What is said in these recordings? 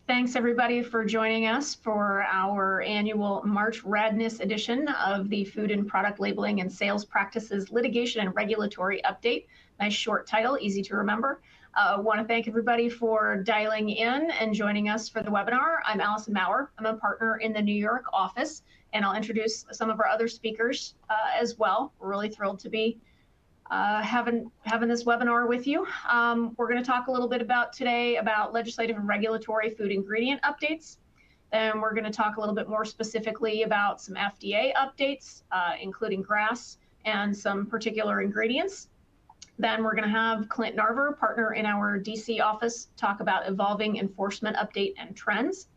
Thanks everybody for joining us for our annual March Radness edition of the Food and Product Labeling and Sales Practices Litigation and Regulatory Update. Nice short title, easy to remember. I want to thank everybody for dialing in and joining us for the webinar. I'm Allison Maurer. I'm a partner in the New York office, and I'll introduce some of our other speakers as well. We're really thrilled to be having this webinar with you. We're going to talk a little bit today about legislative and regulatory food ingredient updates. Then we're going to talk a little bit more specifically about some FDA updates, including GRAS and some particular ingredients. Then we're going to have Clint Narver, partner in our DC office, talk about evolving enforcement update and trends.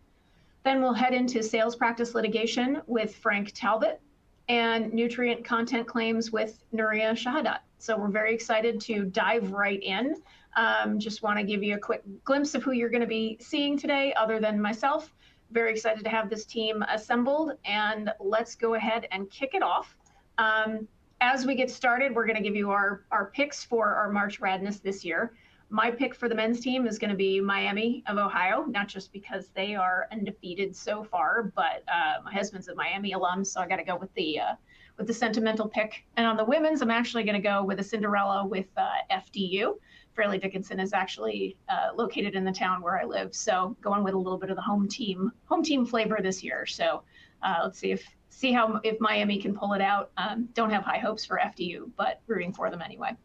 Then we'll head into sales practice litigation with Frank Talbot and nutrient content claims with Nuria Shahadat. So we're very excited to dive right in. Just want to give you a quick glimpse of who you're going to be seeing today, other than myself. Very excited to have this team assembled, and let's go ahead and kick it off. As we get started, we're going to give you our picks for our March Radness this year. My pick for the men's team is going to be Miami of Ohio, not just because they are undefeated so far, but my husband's a Miami alum, so I got to go with the sentimental pick. And on the women's, I'm actually going to go with a Cinderella with FDU. Fairleigh Dickinson is actually located in the town where I live, so going with a little bit of the home team flavor this year. So let's see if Miami can pull it out. Don't have high hopes for FDU, but rooting for them anyway.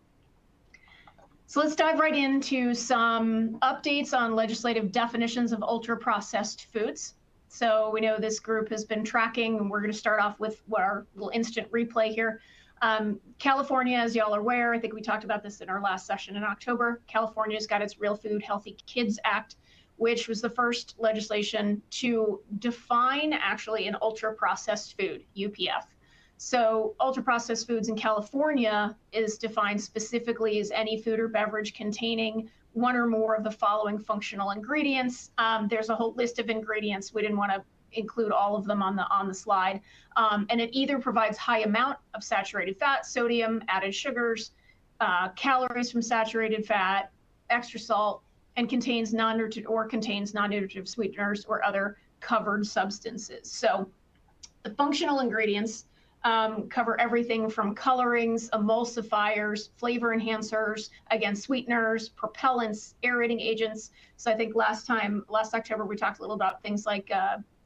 So let's dive right into some updates on legislative definitions of ultra-processed foods. So we know this group has been tracking, and we're going to start off with our little instant replay here. California, as y'all are aware, I think we talked about this in our last session in October, California's got its Real Food Healthy Kids Act, which was the first legislation to define actually an ultra-processed food, UPF. So ultra-processed foods in California is defined specifically as any food or beverage containing one or more of the following functional ingredients. There's a whole list of ingredients. We didn't want to include all of them on the slide. And it either provides high amount of saturated fat, sodium, added sugars, calories from saturated fat, extra salt, and contains non-nutritive sweeteners or other covered substances. So the functional ingredients cover everything from colorings, emulsifiers, flavor enhancers, again, sweeteners, propellants, aerating agents. So I think last October, we talked a little about things like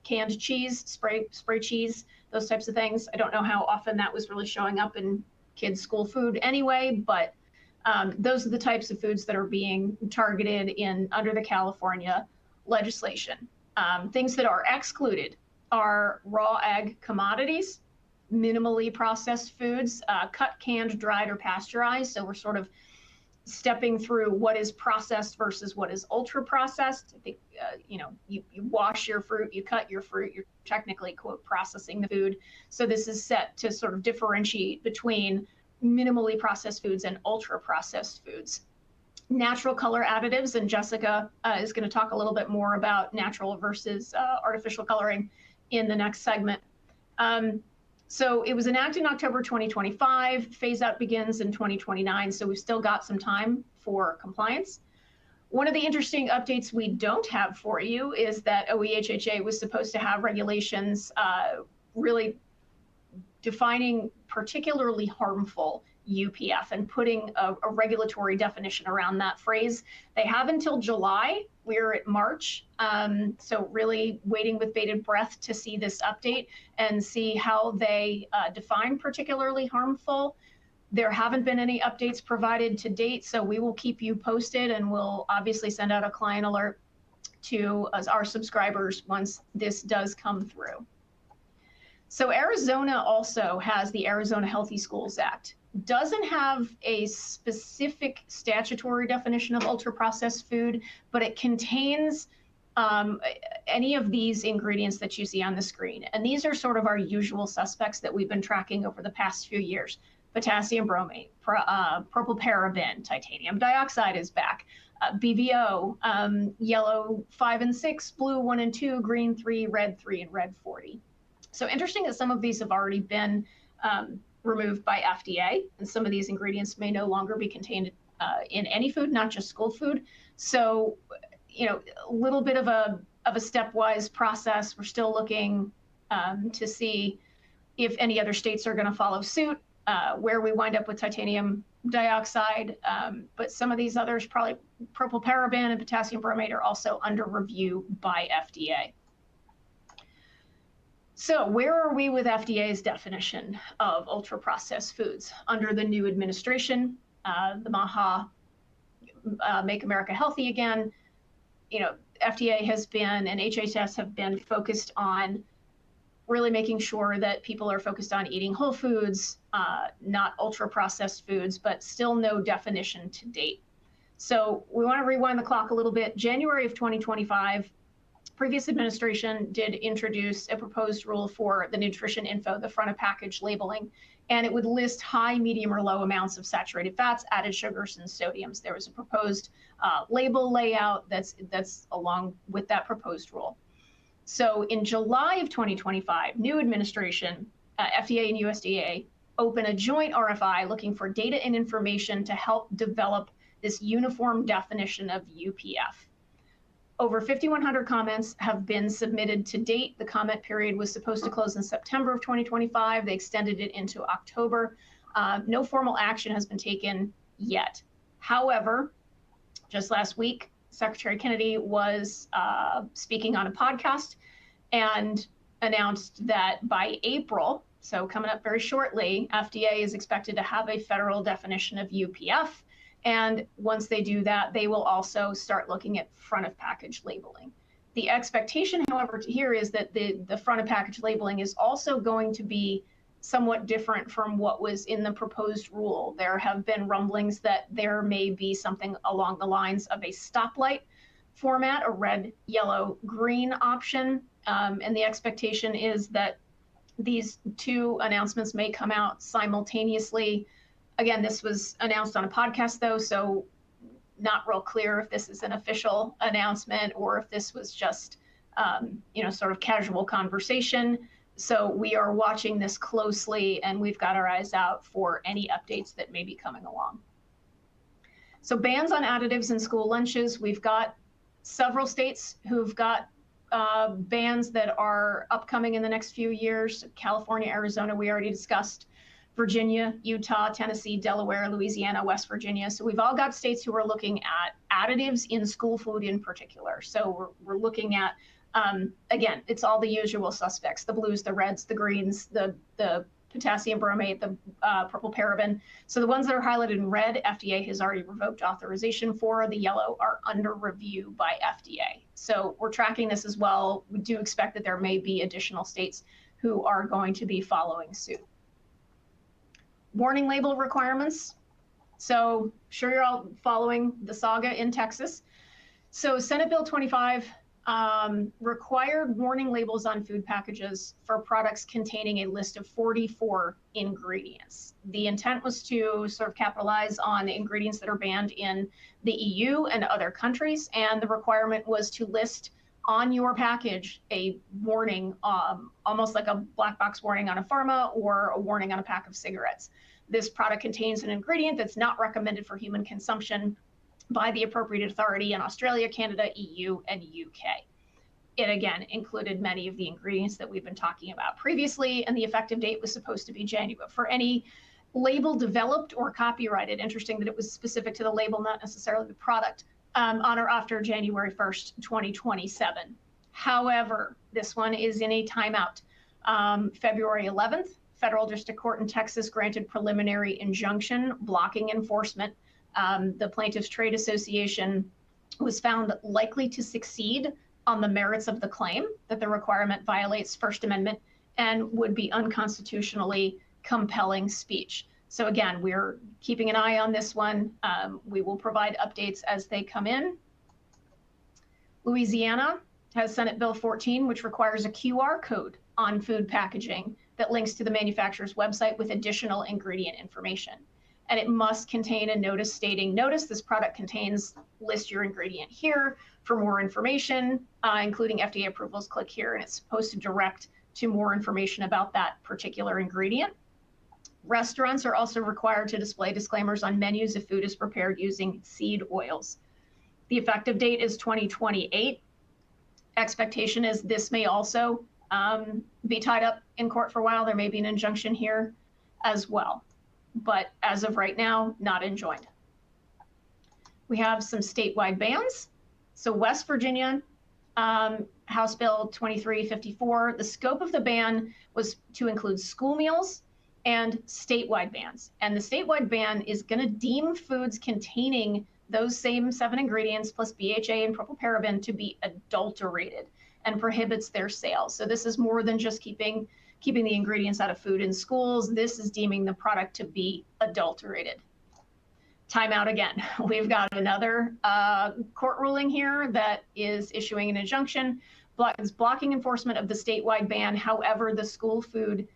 canned cheese, spray cheese, those types of things. I don't know how often that was really showing up in kids' school food anyway, but those are the types of foods that are being targeted under the California legislation. Things that are excluded are raw egg commodities, minimally processed foods, cut, canned, dried, or pasteurized. So we're sort of stepping through what is processed versus what is ultra processed. I think, you wash your fruit, you cut your fruit, you're technically, quote, processing the food. So this is set to sort of differentiate between minimally processed foods and ultra processed foods. Natural color additives, and Jessica is going to talk a little bit more about natural versus artificial coloring in the next segment. So it was enacted in October 2025, phase out begins in 2029, so we've still got some time for compliance. One of the interesting updates we don't have for you is that OEHHA was supposed to have regulations really defining particularly harmful UPF and putting a regulatory definition around that phrase. They have until July. We're at March, so really waiting with bated breath to see this update and see how they define particularly harmful. There haven't been any updates provided to date, so we will keep you posted, and we'll obviously send out a client alert to our subscribers once this does come through. So Arizona also has the Arizona Healthy Schools Act. Doesn't have a specific statutory definition of ultra-processed food, but it contains any of these ingredients that you see on the screen. And these are sort of our usual suspects that we've been tracking over the past few years. Potassium bromate, propylparaben, titanium dioxide is back, BVO, yellow 5 and 6, blue 1 and 2, green 3, red 3, and red 40. So interesting that some of these have already been removed by FDA, and some of these ingredients may no longer be contained in any food, not just school food. So, a little bit of a of a stepwise process. We're still looking to see if any other states are going to follow suit, where we wind up with titanium dioxide, but some of these others, probably propylparaben and potassium bromate, are also under review by FDA. So where are we with FDA's definition of ultra-processed foods? Under the new administration, the MAHA, Make America Healthy Again, FDA has been, and HHS have been focused on really making sure that people are focused on eating whole foods, not ultra-processed foods, but still no definition to date. So we want to rewind the clock a little bit. January of 2025, previous administration did introduce a proposed rule for the nutrition info, the front of package labeling, and it would list high, medium, or low amounts of saturated fats, added sugars, and sodiums. There was a proposed label layout that's along with that proposed rule. So in July of 2025, new administration, FDA and USDA, open a joint RFI looking for data and information to help develop this uniform definition of UPF. Over 5,100 comments have been submitted to date. The comment period was supposed to close in September of 2025. They extended it into October. No formal action has been taken yet. However, just last week, Secretary Kennedy was speaking on a podcast and announced that by April, so coming up very shortly, FDA is expected to have a federal definition of UPF. And once they do that, they will also start looking at front of package labeling. The expectation, however, here is that the front of package labeling is also going to be somewhat different from what was in the proposed rule. There have been rumblings that there may be something along the lines of a stoplight format, a red, yellow, green option. And the expectation is that these two announcements may come out simultaneously. Again, this was announced on a podcast, though, so not real clear if this is an official announcement or if this was just, sort of casual conversation. So we are watching this closely, and we've got our eyes out for any updates that may be coming along. So bans on additives in school lunches. We've got several states who've got bans that are upcoming in the next few years. California, Arizona, we already discussed. Virginia, Utah, Tennessee, Delaware, Louisiana, West Virginia. So we've all got states who are looking at additives in school food in particular. So we're looking at, again, it's all the usual suspects, the blues, the reds, the greens, the potassium bromate, the propylparaben. So the ones that are highlighted in red, FDA has already revoked authorization for. The yellow are under review by FDA. So we're tracking this as well. We do expect that there may be additional states who are going to be following suit. Warning label requirements. So sure you're all following the saga in Texas. So Senate Bill 25 required warning labels on food packages for products containing a list of 44 ingredients. The intent was to sort of capitalize on the ingredients that are banned in the EU and other countries, and the requirement was to list on your package a warning, almost like a black box warning on a pharma or a warning on a pack of cigarettes. This product contains an ingredient that's not recommended for human consumption by the appropriate authority in Australia, Canada, EU, and UK. It again included many of the ingredients that we've been talking about previously, and the effective date was supposed to be January. For any label developed or copyrighted, interesting that it was specific to the label, not necessarily the product, on or after January 1st, 2027. However, this one is in a timeout. February 11th, Federal District Court in Texas granted preliminary injunction blocking enforcement. The Plaintiffs' Trade Association was found likely to succeed on the merits of the claim that the requirement violates First Amendment and would be unconstitutionally compelling speech. So again, we're keeping an eye on this one. We will provide updates as they come in. Louisiana has Senate Bill 14, which requires a QR code on food packaging that links to the manufacturer's website with additional ingredient information. And it must contain a notice stating, notice this product contains, list your ingredient here. For more information, including FDA approvals, click here, and it's supposed to direct to more information about that particular ingredient. Restaurants are also required to display disclaimers on menus if food is prepared using seed oils. The effective date is 2028. expectation is this may also be tied up in court for a while. There may be an injunction here as well, but as of right now, not enjoined. We have some statewide bans. So West Virginia, House Bill 2354, the scope of the ban was to include school meals and statewide bans. And the statewide ban is going to deem foods containing those same 7 ingredients plus BHA and propylparaben to be adulterated and prohibits their sale. So this is more than just keeping the ingredients out of food in schools. This is deeming the product to be adulterated. Time out again. We've got another court ruling here that is issuing an injunction, is blocking enforcement of the statewide ban. However, the school food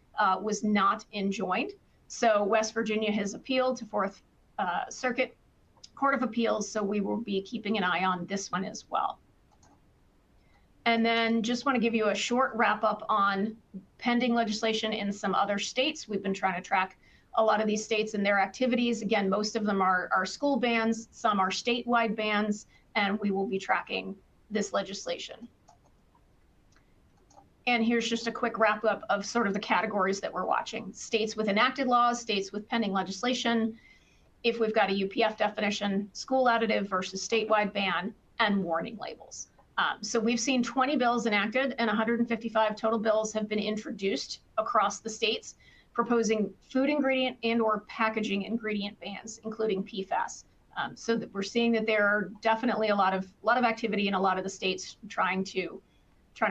was not enjoined. So West Virginia has appealed to Fourth Circuit Court of Appeals, so we will be keeping an eye on this one as well. And then just want to give you a short wrap up on pending legislation in some other states. We've been trying to track a lot of these states and their activities. Again, most of them are school bans, some are statewide bans, and we will be tracking this legislation. And here's just a quick wrap up of sort of the categories that we're watching. States with enacted laws, states with pending legislation, if we've got a UPF definition, school additive versus statewide ban, and warning labels. So we've seen 20 bills enacted and 155 total bills have been introduced across the states, proposing food ingredient and or packaging ingredient bans, including PFAS. So that we're seeing that there are definitely a lot of activity in a lot of the states trying to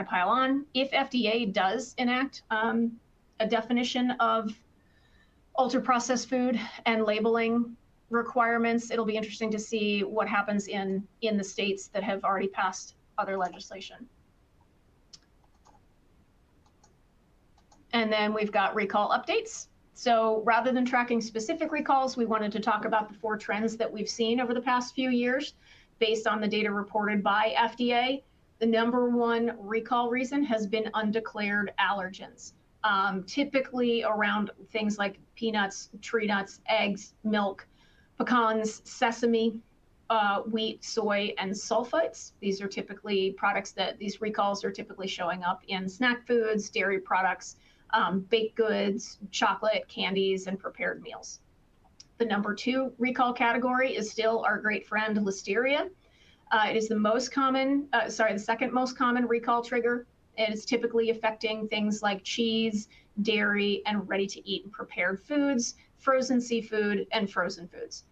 pile on. If FDA does enact a definition of ultra-processed food and labeling requirements, it'll be interesting to see what happens in the states that have already passed other legislation. And then we've got recall updates. So rather than tracking specific recalls, we wanted to talk about the 4 trends that we've seen over the past few years based on the data reported by FDA. The #1 recall reason has been undeclared allergens, typically around things like peanuts, tree nuts, eggs, milk, pecans, sesame, wheat, soy, and sulfites. These are typically products that these recalls are typically showing up in snack foods, dairy products, baked goods, chocolate, candies, and prepared meals. The #2 recall category is still our great friend listeria. It is the second most common recall trigger. It is typically affecting things like cheese, dairy, and ready-to-eat and prepared foods, frozen seafood, and frozen foods.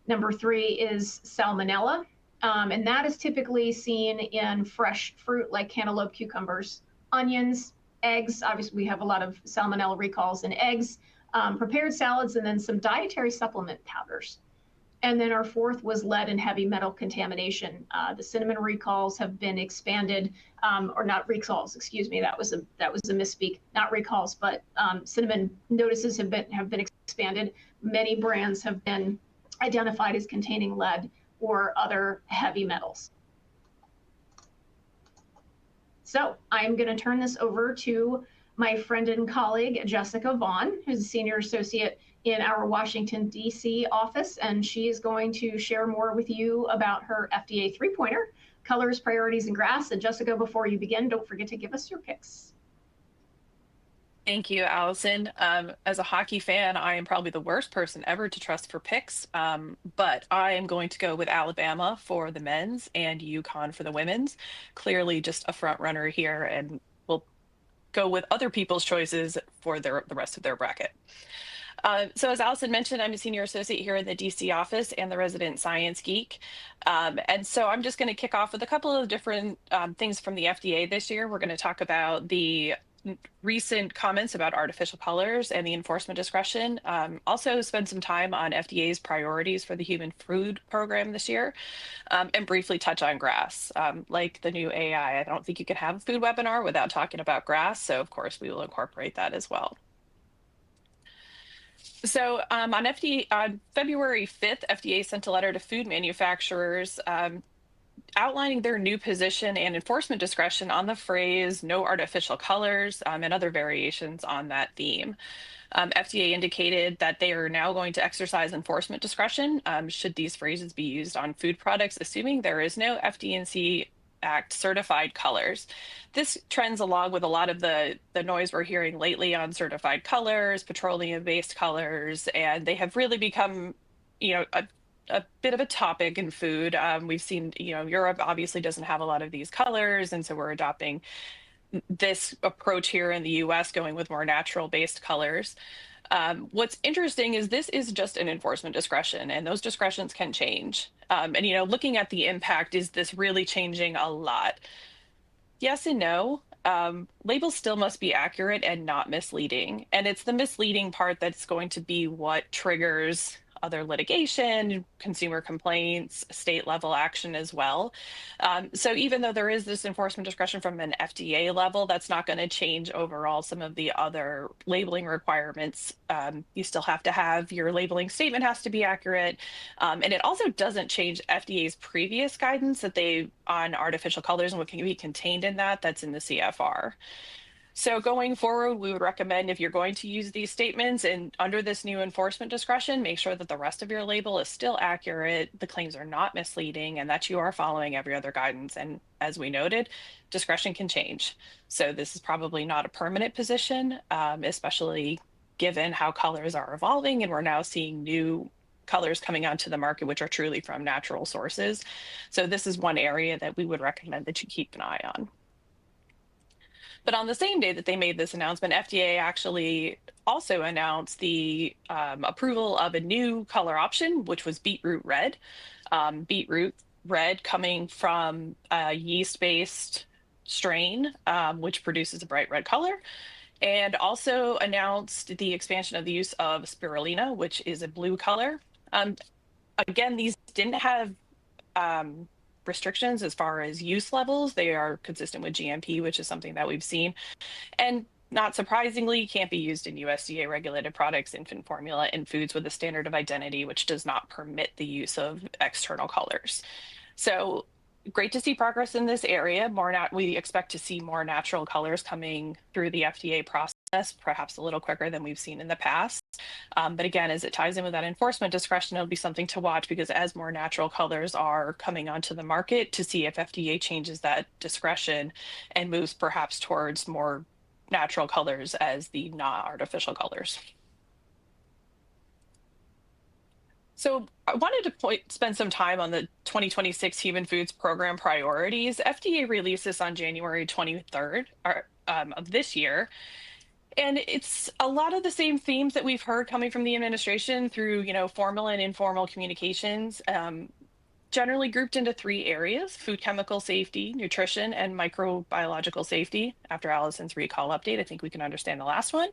#3 is salmonella, and that is typically seen in fresh fruit like cantaloupe, cucumbers, onions, eggs. Obviously, we have a lot of salmonella recalls in eggs, prepared salads, and then some dietary supplement powders. And then our 4th was lead and heavy metal contamination. The cinnamon recalls have been expanded, or not recalls, excuse me, that was a misspeak, not recalls, but cinnamon notices have been expanded. Many brands have been identified as containing lead or other heavy metals. So I'm going to turn this over to my friend and colleague, Jessica Vaughn, who's a senior associate in our Washington, D.C. office, and she is going to share more with you about her FDA 3-pointer, colors, priorities, and grass. And Jessica, before you begin, don't forget to give us your picks. Thank you, Allison. As a hockey fan, I am probably the worst person ever to trust for picks, but I am going to go with Alabama for the men's and UConn for the women's. Clearly just a front runner here, and we'll go with other people's choices for the rest of their bracket. So as Allison mentioned, I'm a senior associate here in the DC office and the resident science geek. And so I'm just going to kick off with a couple of different things from the FDA this year. We're going to talk about the recent comments about artificial colors and the enforcement discretion. Also spend some time on FDA's priorities for the human food program this year, and briefly touch on grass. Like the new AI, I don't think you can have a food webinar without talking about grass. So of course we will incorporate that as well. So on February 5th, FDA sent a letter to food manufacturers outlining their new position and enforcement discretion on the phrase "no artificial colors" and other variations on that theme. FDA indicated that they are now going to exercise enforcement discretion should these phrases be used on food products, assuming there is no FD&C Act certified colors. This trends along with a lot of the noise we're hearing lately on certified colors, petroleum-based colors, and they have really become, a bit of a topic in food. We've seen, Europe obviously doesn't have a lot of these colors, and so we're adopting this approach here in the US, going with more natural-based colors. What's interesting is this is just an enforcement discretion, and those discretions can change. And looking at the impact, is this really changing a lot? Yes and no. Labels still must be accurate and not misleading. And it's the misleading part that's going to be what triggers other litigation, consumer complaints, state level action as well. So even though there is this enforcement discretion from an FDA level, that's not going to change overall some of the other labeling requirements. You still have to have your labeling statement has to be accurate. And it also doesn't change FDA's previous guidance that they on artificial colors and what can be contained in that's in the CFR. So going forward, we would recommend if you're going to use these statements and under this new enforcement discretion, make sure that the rest of your label is still accurate, the claims are not misleading, and that you are following every other guidance. And as we noted, discretion can change. So this is probably not a permanent position, especially given how colors are evolving, and we're now seeing new colors coming onto the market, which are truly from natural sources. So this is one area that we would recommend that you keep an eye on. But on the same day that they made this announcement, FDA actually also announced the approval of a new color option, which was beetroot red. Beetroot red coming from a yeast-based strain, which produces a bright red color. And also announced the expansion of the use of spirulina, which is a blue color. Again, these didn't have restrictions as far as use levels. They are consistent with GMP, which is something that we've seen. And not surprisingly, can't be used in USDA regulated products, infant formula, and foods with a standard of identity, which does not permit the use of external colors. So great to see progress in this area. We expect to see more natural colors coming through the FDA process, perhaps a little quicker than we've seen in the past. But again, as it ties in with that enforcement discretion, it'll be something to watch because as more natural colors are coming onto the market, to see if FDA changes that discretion and moves perhaps towards more natural colors as the not artificial colors. So I wanted to spend some time on the 2026 Human Foods Program priorities. FDA released this on January 23rd of this year. And it's a lot of the same themes that we've heard coming from the administration through, formal and informal communications, generally grouped into three areas: food chemical safety, nutrition, and microbiological safety. After Allison's recall update, I think we can understand the last one.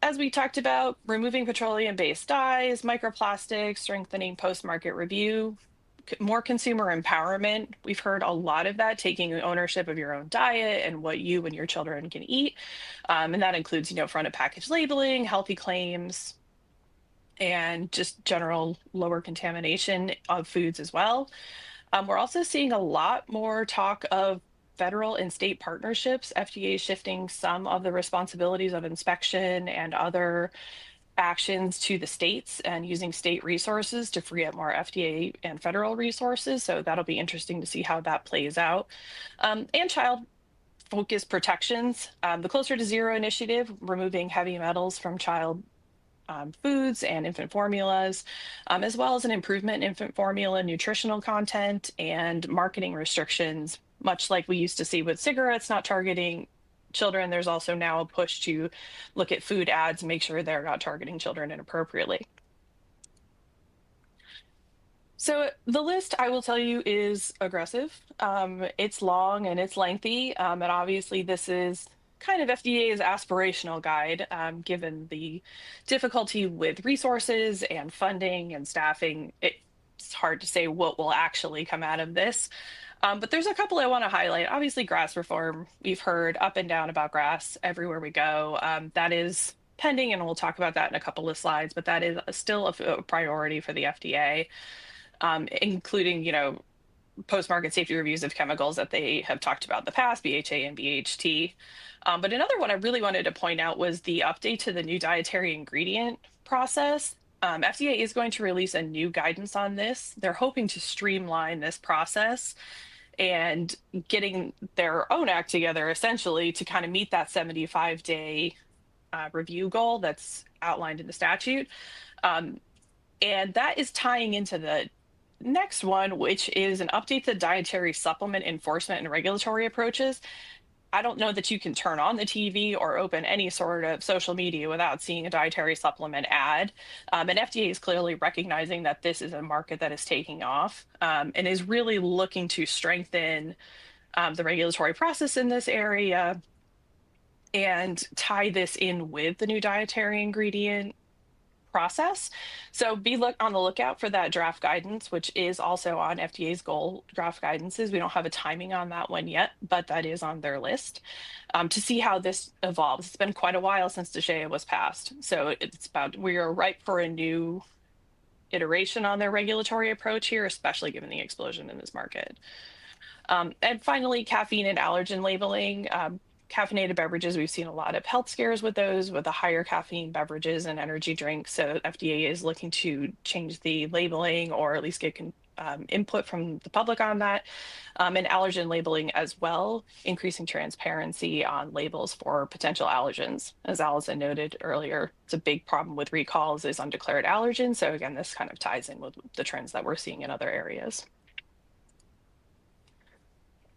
As we talked about, removing petroleum-based dyes, microplastics, strengthening post-market review, more consumer empowerment. We've heard a lot of that, taking ownership of your own diet and what you and your children can eat. And that includes, front of package labeling, healthy claims, and just general lower contamination of foods as well. We're also seeing a lot more talk of federal and state partnerships, FDA shifting some of the responsibilities of inspection and other actions to the states and using state resources to free up more FDA and federal resources. So that'll be interesting to see how that plays out. And child focused protections, the Closer to Zero initiative, removing heavy metals from child foods and infant formulas, as well as an improvement in infant formula nutritional content and marketing restrictions, much like we used to see with cigarettes not targeting children. There's also now a push to look at food ads and make sure they're not targeting children inappropriately. So the list, I will tell you, is aggressive. It's long and it's lengthy. And obviously this is kind of FDA's aspirational guide, given the difficulty with resources and funding and staffing. It's hard to say what will actually come out of this. But there's a couple I want to highlight. Obviously, grass reform. We've heard up and down about grass everywhere we go. That is pending, and we'll talk about that in a couple of slides, but that is still a priority for the FDA, including, post-market safety reviews of chemicals that they have talked about in the past, BHA and BHT. But another one I really wanted to point out was the update to the new dietary ingredient process. FDA is going to release a new guidance on this. They're hoping to streamline this process and getting their own act together essentially to kind of meet that 75-day review goal that's outlined in the statute. Um, and that is tying into the next one, which is an update to dietary supplement enforcement and regulatory approaches. I don't know that you can turn on the TV or open any sort of social media without seeing a dietary supplement ad. And FDA is clearly recognizing that this is a market that is taking off, and is really looking to strengthen the regulatory process in this area and tie this in with the new dietary ingredient process. So be on the lookout for that draft guidance, which is also on FDA's goal draft guidances. We don't have a timing on that one yet, but that is on their list, to see how this evolves. It's been quite a while since DSHEA was passed. So we are ripe for a new iteration on their regulatory approach here, especially given the explosion in this market. And finally, caffeine and allergen labeling. Caffeinated beverages, we've seen a lot of health scares with those, with the higher caffeine beverages and energy drinks. So FDA is looking to change the labeling, or at least get input from the public on that. And allergen labeling as well, increasing transparency on labels for potential allergens. As Allison noted earlier, it's a big problem with recalls is undeclared allergens. So again, this kind of ties in with the trends that we're seeing in other areas.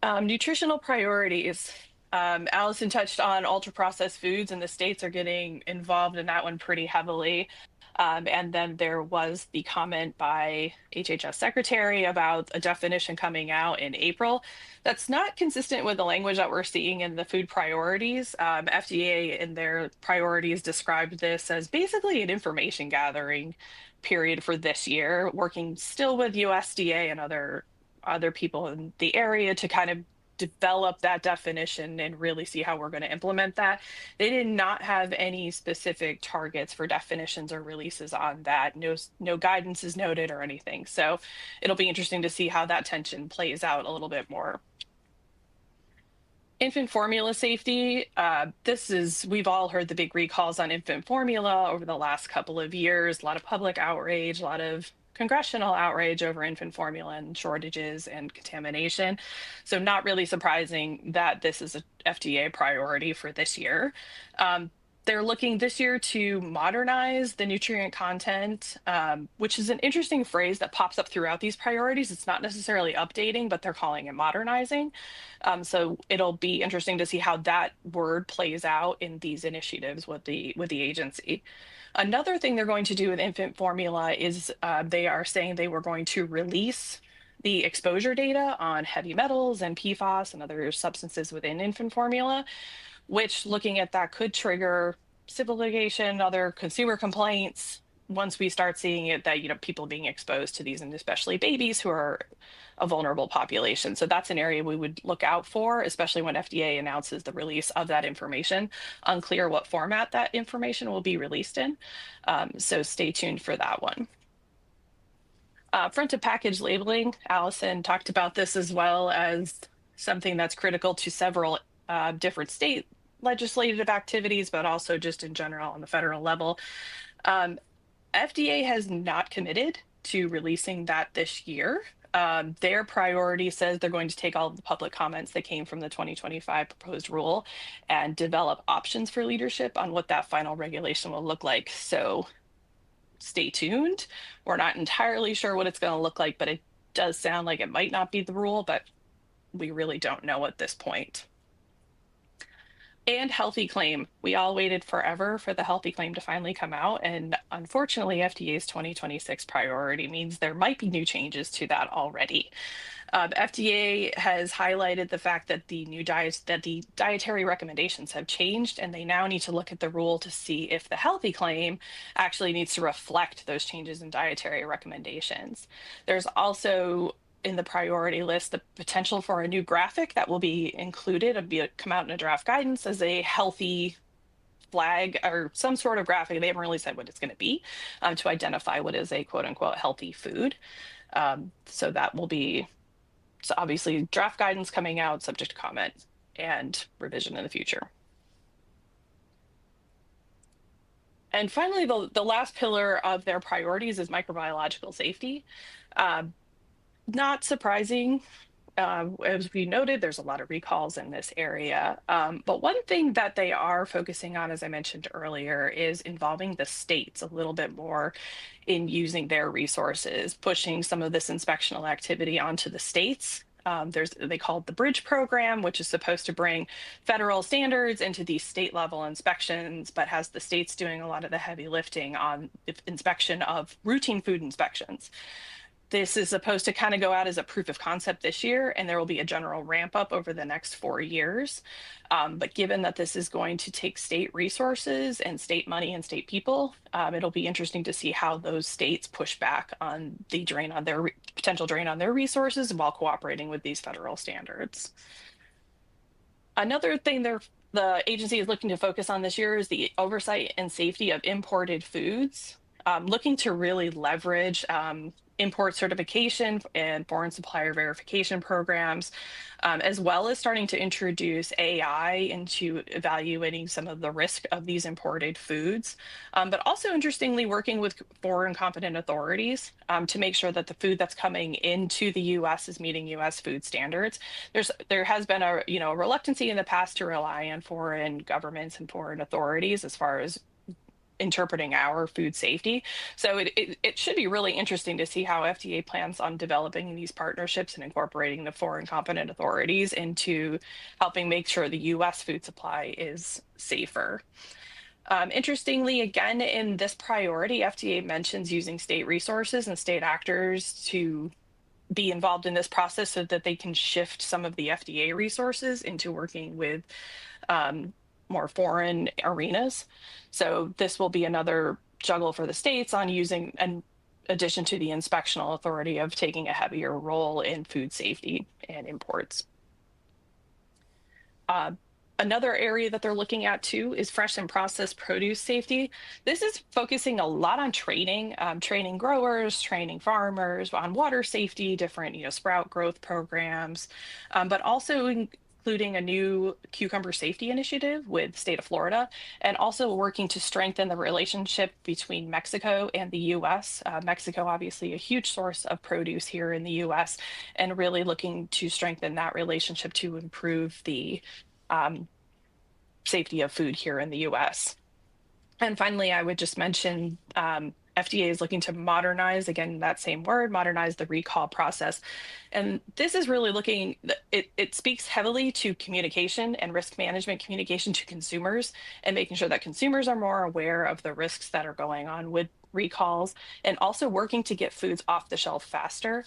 Nutritional priorities. Allison touched on ultra processed foods, and the states are getting involved in that one pretty heavily. And then there was the comment by HHS Secretary about a definition coming out in April. That's not consistent with the language that we're seeing in the food priorities. FDA in their priorities described this as basically an information gathering period for this year, working still with USDA and other people in the area to kind of develop that definition and really see how we're going to implement that. They did not have any specific targets for definitions or releases on that. No guidance is noted or anything. So it'll be interesting to see how that tension plays out a little bit more. Infant formula safety. We've all heard the big recalls on infant formula over the last couple of years. A lot of public outrage, a lot of congressional outrage over infant formula and shortages and contamination. So not really surprising that this is a FDA priority for this year. They're looking this year to modernize the nutrient content, which is an interesting phrase that pops up throughout these priorities. It's not necessarily updating, but they're calling it modernizing. So it'll be interesting to see how that word plays out in these initiatives with the agency. Another thing they're going to do with infant formula is they are saying they were going to release the exposure data on heavy metals and PFAS and other substances within infant formula, which, looking at that, could trigger civil litigation, other consumer complaints once we start seeing it, that people being exposed to these, and especially babies who are a vulnerable population. So that's an area we would look out for, especially when FDA announces the release of that information. Unclear what format that information will be released in. So stay tuned for that one. Front to package labeling. Allison talked about this as well as something that's critical to several different state legislative activities, but also just in general on the federal level. FDA has not committed to releasing that this year. Their priority says they're going to take all of the public comments that came from the 2025 proposed rule and develop options for leadership on what that final regulation will look like. So stay tuned. We're not entirely sure what it's going to look like, but it does sound like it might not be the rule, but we really don't know at this point. And healthy claim. We all waited forever for the healthy claim to finally come out. And unfortunately, FDA's 2026 priority means there might be new changes to that already. FDA has highlighted the fact that the dietary recommendations have changed, and they now need to look at the rule to see if the healthy claim actually needs to reflect those changes in dietary recommendations. There's also in the priority list the potential for a new graphic that will be included and come out in a draft guidance as a healthy flag or some sort of graphic. They haven't really said what it's going to be, to identify what is a quote unquote healthy food. So that will be obviously draft guidance coming out, subject to comment and revision in the future. And finally, the last pillar of their priorities is microbiological safety. Not surprising As we noted, there's a lot of recalls in this area. But one thing that they are focusing on, as I mentioned earlier, is involving the states a little bit more in using their resources, pushing some of this inspectional activity onto the states. They call it the Bridge program, which is supposed to bring federal standards into these state level inspections, but has the states doing a lot of the heavy lifting on inspection of routine food inspections. This is supposed to kind of go out as a proof of concept this year, and there will be a general ramp up over the next 4 years. But given that this is going to take state resources and state money and state people, it'll be interesting to see how those states push back on the drain on their potential drain on their resources while cooperating with these federal standards. Another thing the agency is looking to focus on this year is the oversight and safety of imported foods, looking to really leverage import certification and foreign supplier verification programs, as well as starting to introduce AI into evaluating some of the risk of these imported foods, but also interestingly working with foreign competent authorities to make sure that the food that's coming into the U.S. is meeting U.S. food standards. There has been a reluctancy in the past to rely on foreign governments and foreign authorities as far as interpreting our food safety. So it should be really interesting to see how FDA plans on developing these partnerships and incorporating the foreign competent authorities into helping make sure the US food supply is safer. Interestingly, again, in this priority, FDA mentions using state resources and state actors to be involved in this process so that they can shift some of the FDA resources into working with more foreign arenas. So this will be another juggle for the states on using, in addition to the inspectional authority, of taking a heavier role in food safety and imports. Another area that they're looking at too is fresh and processed produce safety. This is focusing a lot on training, training growers, training farmers on water safety, different sprout growth programs, but also including a new cucumber safety initiative with the state of Florida, and also working to strengthen the relationship between Mexico and the US. Mexico, obviously a huge source of produce here in the US, and really looking to strengthen that relationship to improve the safety of food here in the US. And finally, I would just mention FDA is looking to modernize, again, that same word, modernize the recall process. And this is really looking, it speaks heavily to communication and risk management communication to consumers, and making sure that consumers are more aware of the risks that are going on with recalls, and also working to get foods off the shelf faster.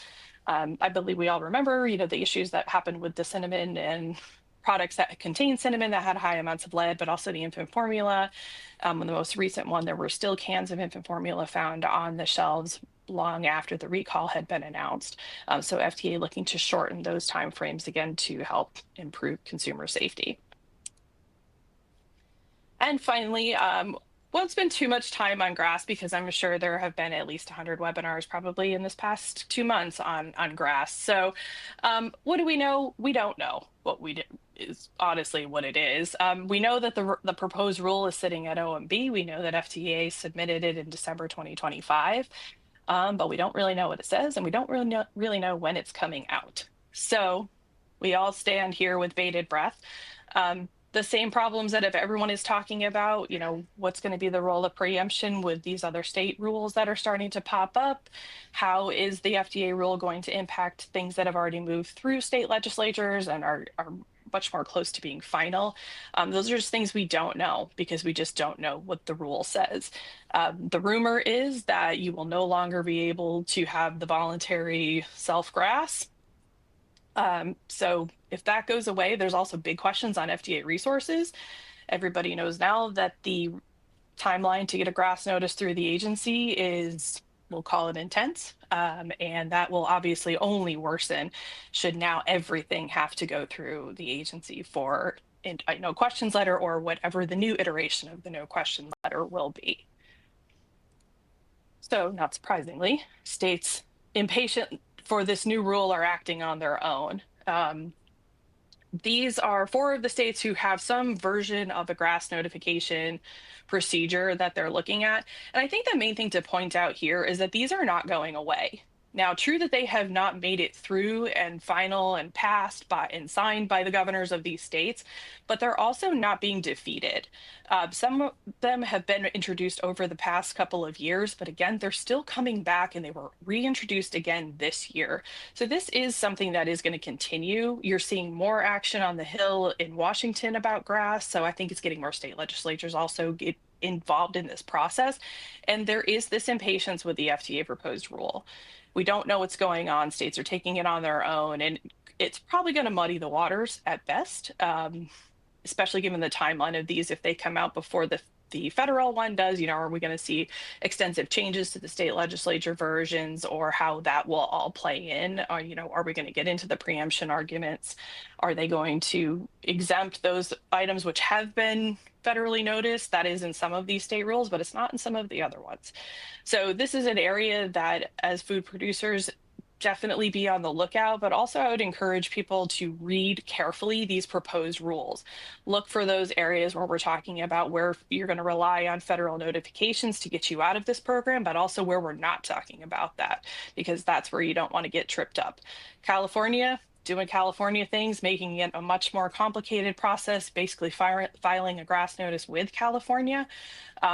I believe we all remember, the issues that happened with the cinnamon and products that contain cinnamon that had high amounts of lead, but also the infant formula. The most recent one, there were still cans of infant formula found on the shelves long after the recall had been announced. So FDA looking to shorten those timeframes again to help improve consumer safety. And finally, won't spend too much time on GRAS because I'm sure there have been at least 100 webinars probably in this past 2 months on GRAS. So what do we know? We don't know what we did. Is honestly what it is. We know that the proposed rule is sitting at OMB. We know that FDA submitted it in December 2025, but we don't really know what it says, and we don't really know when it's coming out. So we all stand here with bated breath. The same problems that if everyone is talking about, what's going to be the role of preemption with these other state rules that are starting to pop up? How is the FDA rule going to impact things that have already moved through state legislatures and are much more close to being final? Those are just things we don't know because we just don't know what the rule says. The rumor is that you will no longer be able to have the voluntary self-GRAS. So if that goes away, there's also big questions on FDA resources. Everybody knows now that the timeline to get a GRAS notice through the agency is, we'll call it intense, and that will obviously only worsen should now everything have to go through the agency for a no questions letter or whatever the new iteration of the no question letter will be. So not surprisingly, states impatient for this new rule are acting on their own. These are 4 of the states who have some version of a GRAS notification procedure that they're looking at. And I think the main thing to point out here is that these are not going away. Now, true that they have not made it through and final and passed by and signed by the governors of these states, but they're also not being defeated. Some of them have been introduced over the past couple of years, but again, they're still coming back and they were reintroduced again this year. So this is something that is going to continue. You're seeing more action on the Hill in Washington about grass. So I think it's getting more state legislatures also get involved in this process. And there is this impatience with the FDA proposed rule. We don't know what's going on. States are taking it on their own, and it's probably going to muddy the waters at best, especially given the timeline of these. If they come out before the federal one does, are we going to see extensive changes to the state legislature versions, or how that will all play in? Or, are we going to get into the preemption arguments? Are they going to exempt those items which have been federally noticed? That is in some of these state rules, but it's not in some of the other ones. So this is an area that, as food producers, definitely be on the lookout, but also I would encourage people to read carefully these proposed rules. Look for those areas where we're talking about where you're going to rely on federal notifications to get you out of this program, but also where we're not talking about that, because that's where you don't want to get tripped up. California, doing California things, making it a much more complicated process, basically filing a grass notice with California,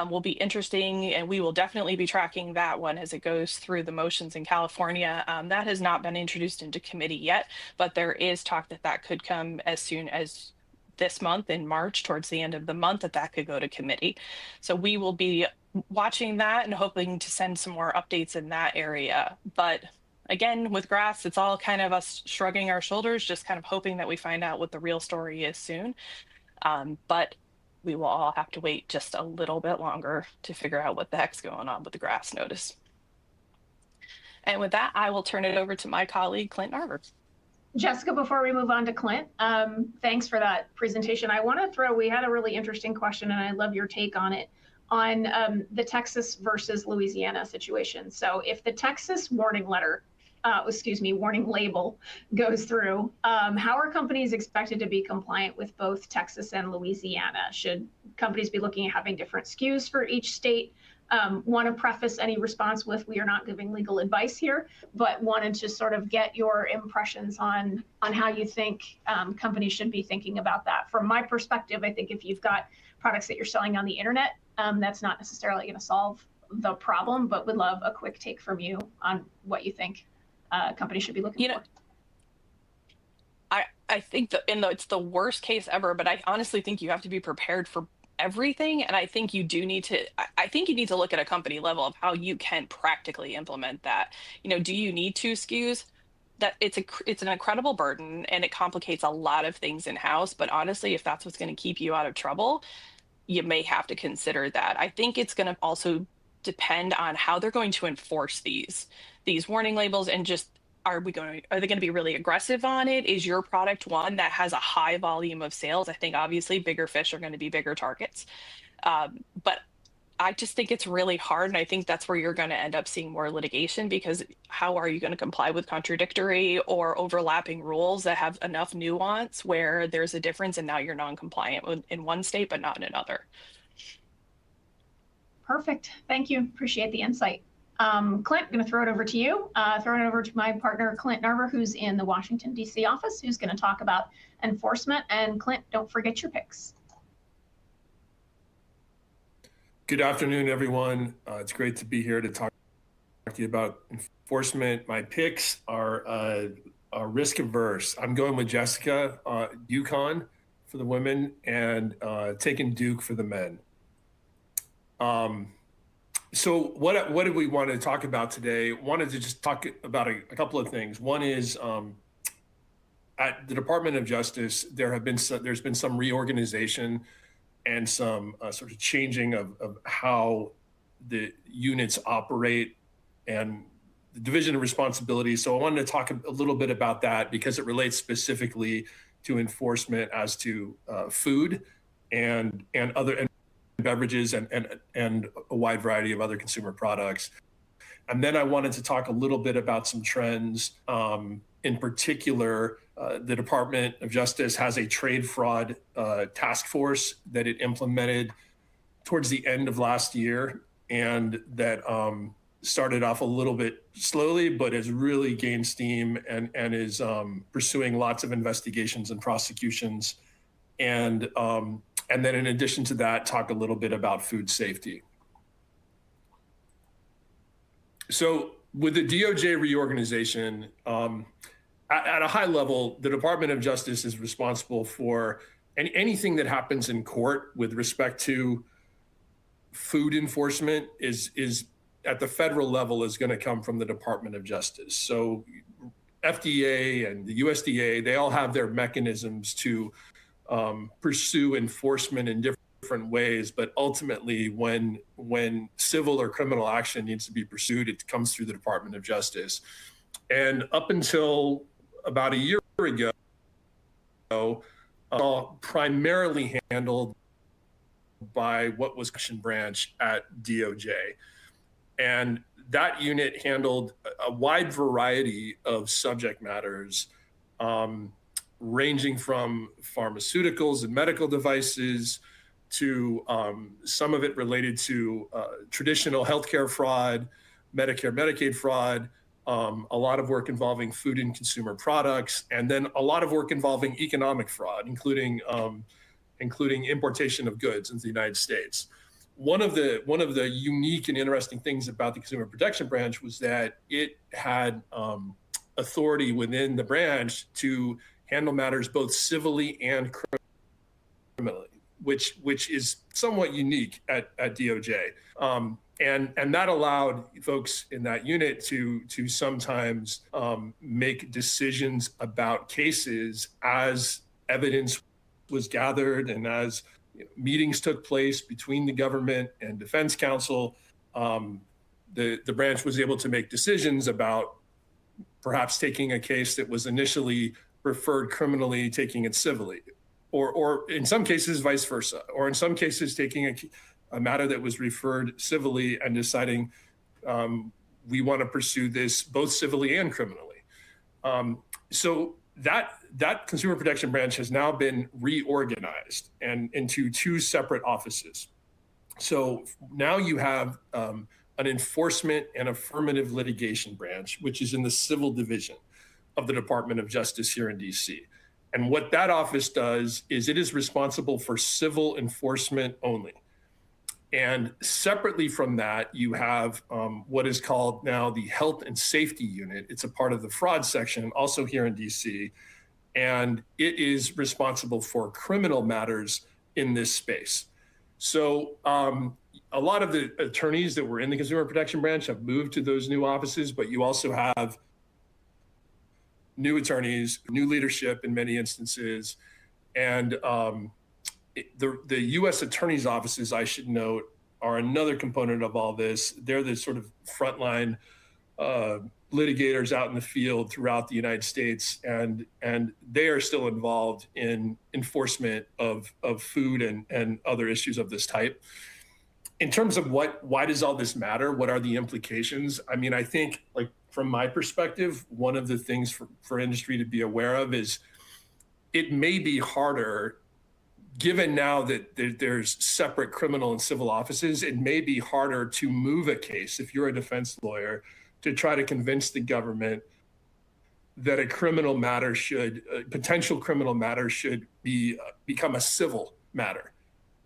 will be interesting. And we will definitely be tracking that one as it goes through the motions in California. That has not been introduced into committee yet, but there is talk that that could come as soon as this month in March, towards the end of the month, that could go to committee. So we will be watching that and hoping to send some more updates in that area. But again, with grass, it's all kind of us shrugging our shoulders, just kind of hoping that we find out what the real story is soon. But we will all have to wait just a little bit longer to figure out what the heck's going on with the grass notice. And with that, I will turn it over to my colleague, Clint Narver. Jessica, before we move on to Clint, thanks for that presentation. I want to we had a really interesting question, and I love your take on it, on the Texas versus Louisiana situation. So if the Texas warning label goes through, how are companies expected to be compliant with both Texas and Louisiana? Should companies be looking at having different SKUs for each state? Want to preface any response with, we are not giving legal advice here, but wanted to sort of get your impressions on how you think companies should be thinking about that. From my perspective, I think if you've got products that you're selling on the internet, that's not necessarily going to solve the problem, but would love a quick take from you on what you think companies should be looking for. I think it's the worst case ever, but I honestly think you have to be prepared for everything. And I think you need to look at a company level of how you can practically implement that. Do you need 2 SKUs? That it's an incredible burden, and it complicates a lot of things in-house. But honestly, if that's what's going to keep you out of trouble, you may have to consider that. I think it's going to also depend on how they're going to enforce these warning labels, and just are they going to be really aggressive on it? Is your product one that has a high volume of sales? I think obviously bigger fish are going to be bigger targets. But I just think it's really hard. And I think that's where you're going to end up seeing more litigation, because how are you going to comply with contradictory or overlapping rules that have enough nuance where there's a difference and now you're non-compliant in one state, but not in another? Perfect. Thank you. Appreciate the insight. Clint, I'm going to throw it over to you. Throw it over to my partner, Clint Narver, who's in the Washington, D.C. office, who's going to talk about enforcement. And Clint, don't forget your picks. Good afternoon, everyone. It's great to be here to talk to you about enforcement. My picks are risk averse. I'm going with Jessica, Yukon for the women, and taking Duke for the men. So what do we want to talk about today? Wanted to just talk about a couple of things. One is at the Department of Justice, there's been some reorganization and some sort of changing of how the units operate and the division of responsibility. So I wanted to talk a little bit about that because it relates specifically to enforcement as to food and other beverages and a wide variety of other consumer products. And then I wanted to talk a little bit about some trends. In particular, the Department of Justice has a trade fraud task force that it implemented towards the end of last year, and that started off a little bit slowly, but has really gained steam and is pursuing lots of investigations and prosecutions. And then in addition to that, talk a little bit about food safety. So with the DOJ reorganization, at a high level, the Department of Justice is responsible for anything that happens in court with respect to food enforcement is at the federal level is going to come from the Department of Justice. So FDA and the USDA, they all have their mechanisms to pursue enforcement in different ways, but ultimately when civil or criminal action needs to be pursued, it comes through the Department of Justice. And up until about a year ago, primarily handled by what was Action Branch at DOJ. And that unit handled a wide variety of subject matters, ranging from pharmaceuticals and medical devices to some of it related to traditional healthcare fraud, Medicare, Medicaid fraud, a lot of work involving food and consumer products, and then a lot of work involving economic fraud, including importation of goods into the United States. One of the unique and interesting things about the Consumer Protection Branch was that it had authority within the branch to handle matters both civilly and criminally, which is somewhat unique at DOJ. And that allowed folks in that unit to sometimes make decisions about cases as evidence was gathered and as meetings took place between the government and defense counsel. The branch was able to make decisions about perhaps taking a case that was initially referred criminally, taking it civilly, or in some cases vice versa, or in some cases taking a matter that was referred civilly and deciding we want to pursue this both civilly and criminally. So that Consumer Protection Branch has now been reorganized and into two separate offices. So now you have an enforcement and affirmative litigation branch, which is in the civil division of the Department of Justice here in DC. And what that office does is it is responsible for civil enforcement only. And separately from that, you have what is called now the Health and Safety Unit. It's a part of the fraud section, also here in DC. And it is responsible for criminal matters in this space. So a lot of the attorneys that were in the Consumer Protection Branch have moved to those new offices, but you also have new attorneys, new leadership in many instances. And the U.S. attorney's offices, I should note, are another component of all this. They're the sort of frontline litigators out in the field throughout the United States, and they are still involved in enforcement of food and other issues of this type. In terms of why does all this matter? What are the implications? I mean, I think, like, from my perspective, one of the things for industry to be aware of is it may be harder, given now that there's separate criminal and civil offices, it may be harder to move a case if you're a defense lawyer to try to convince the government that a criminal matter potential criminal matter should become a civil matter.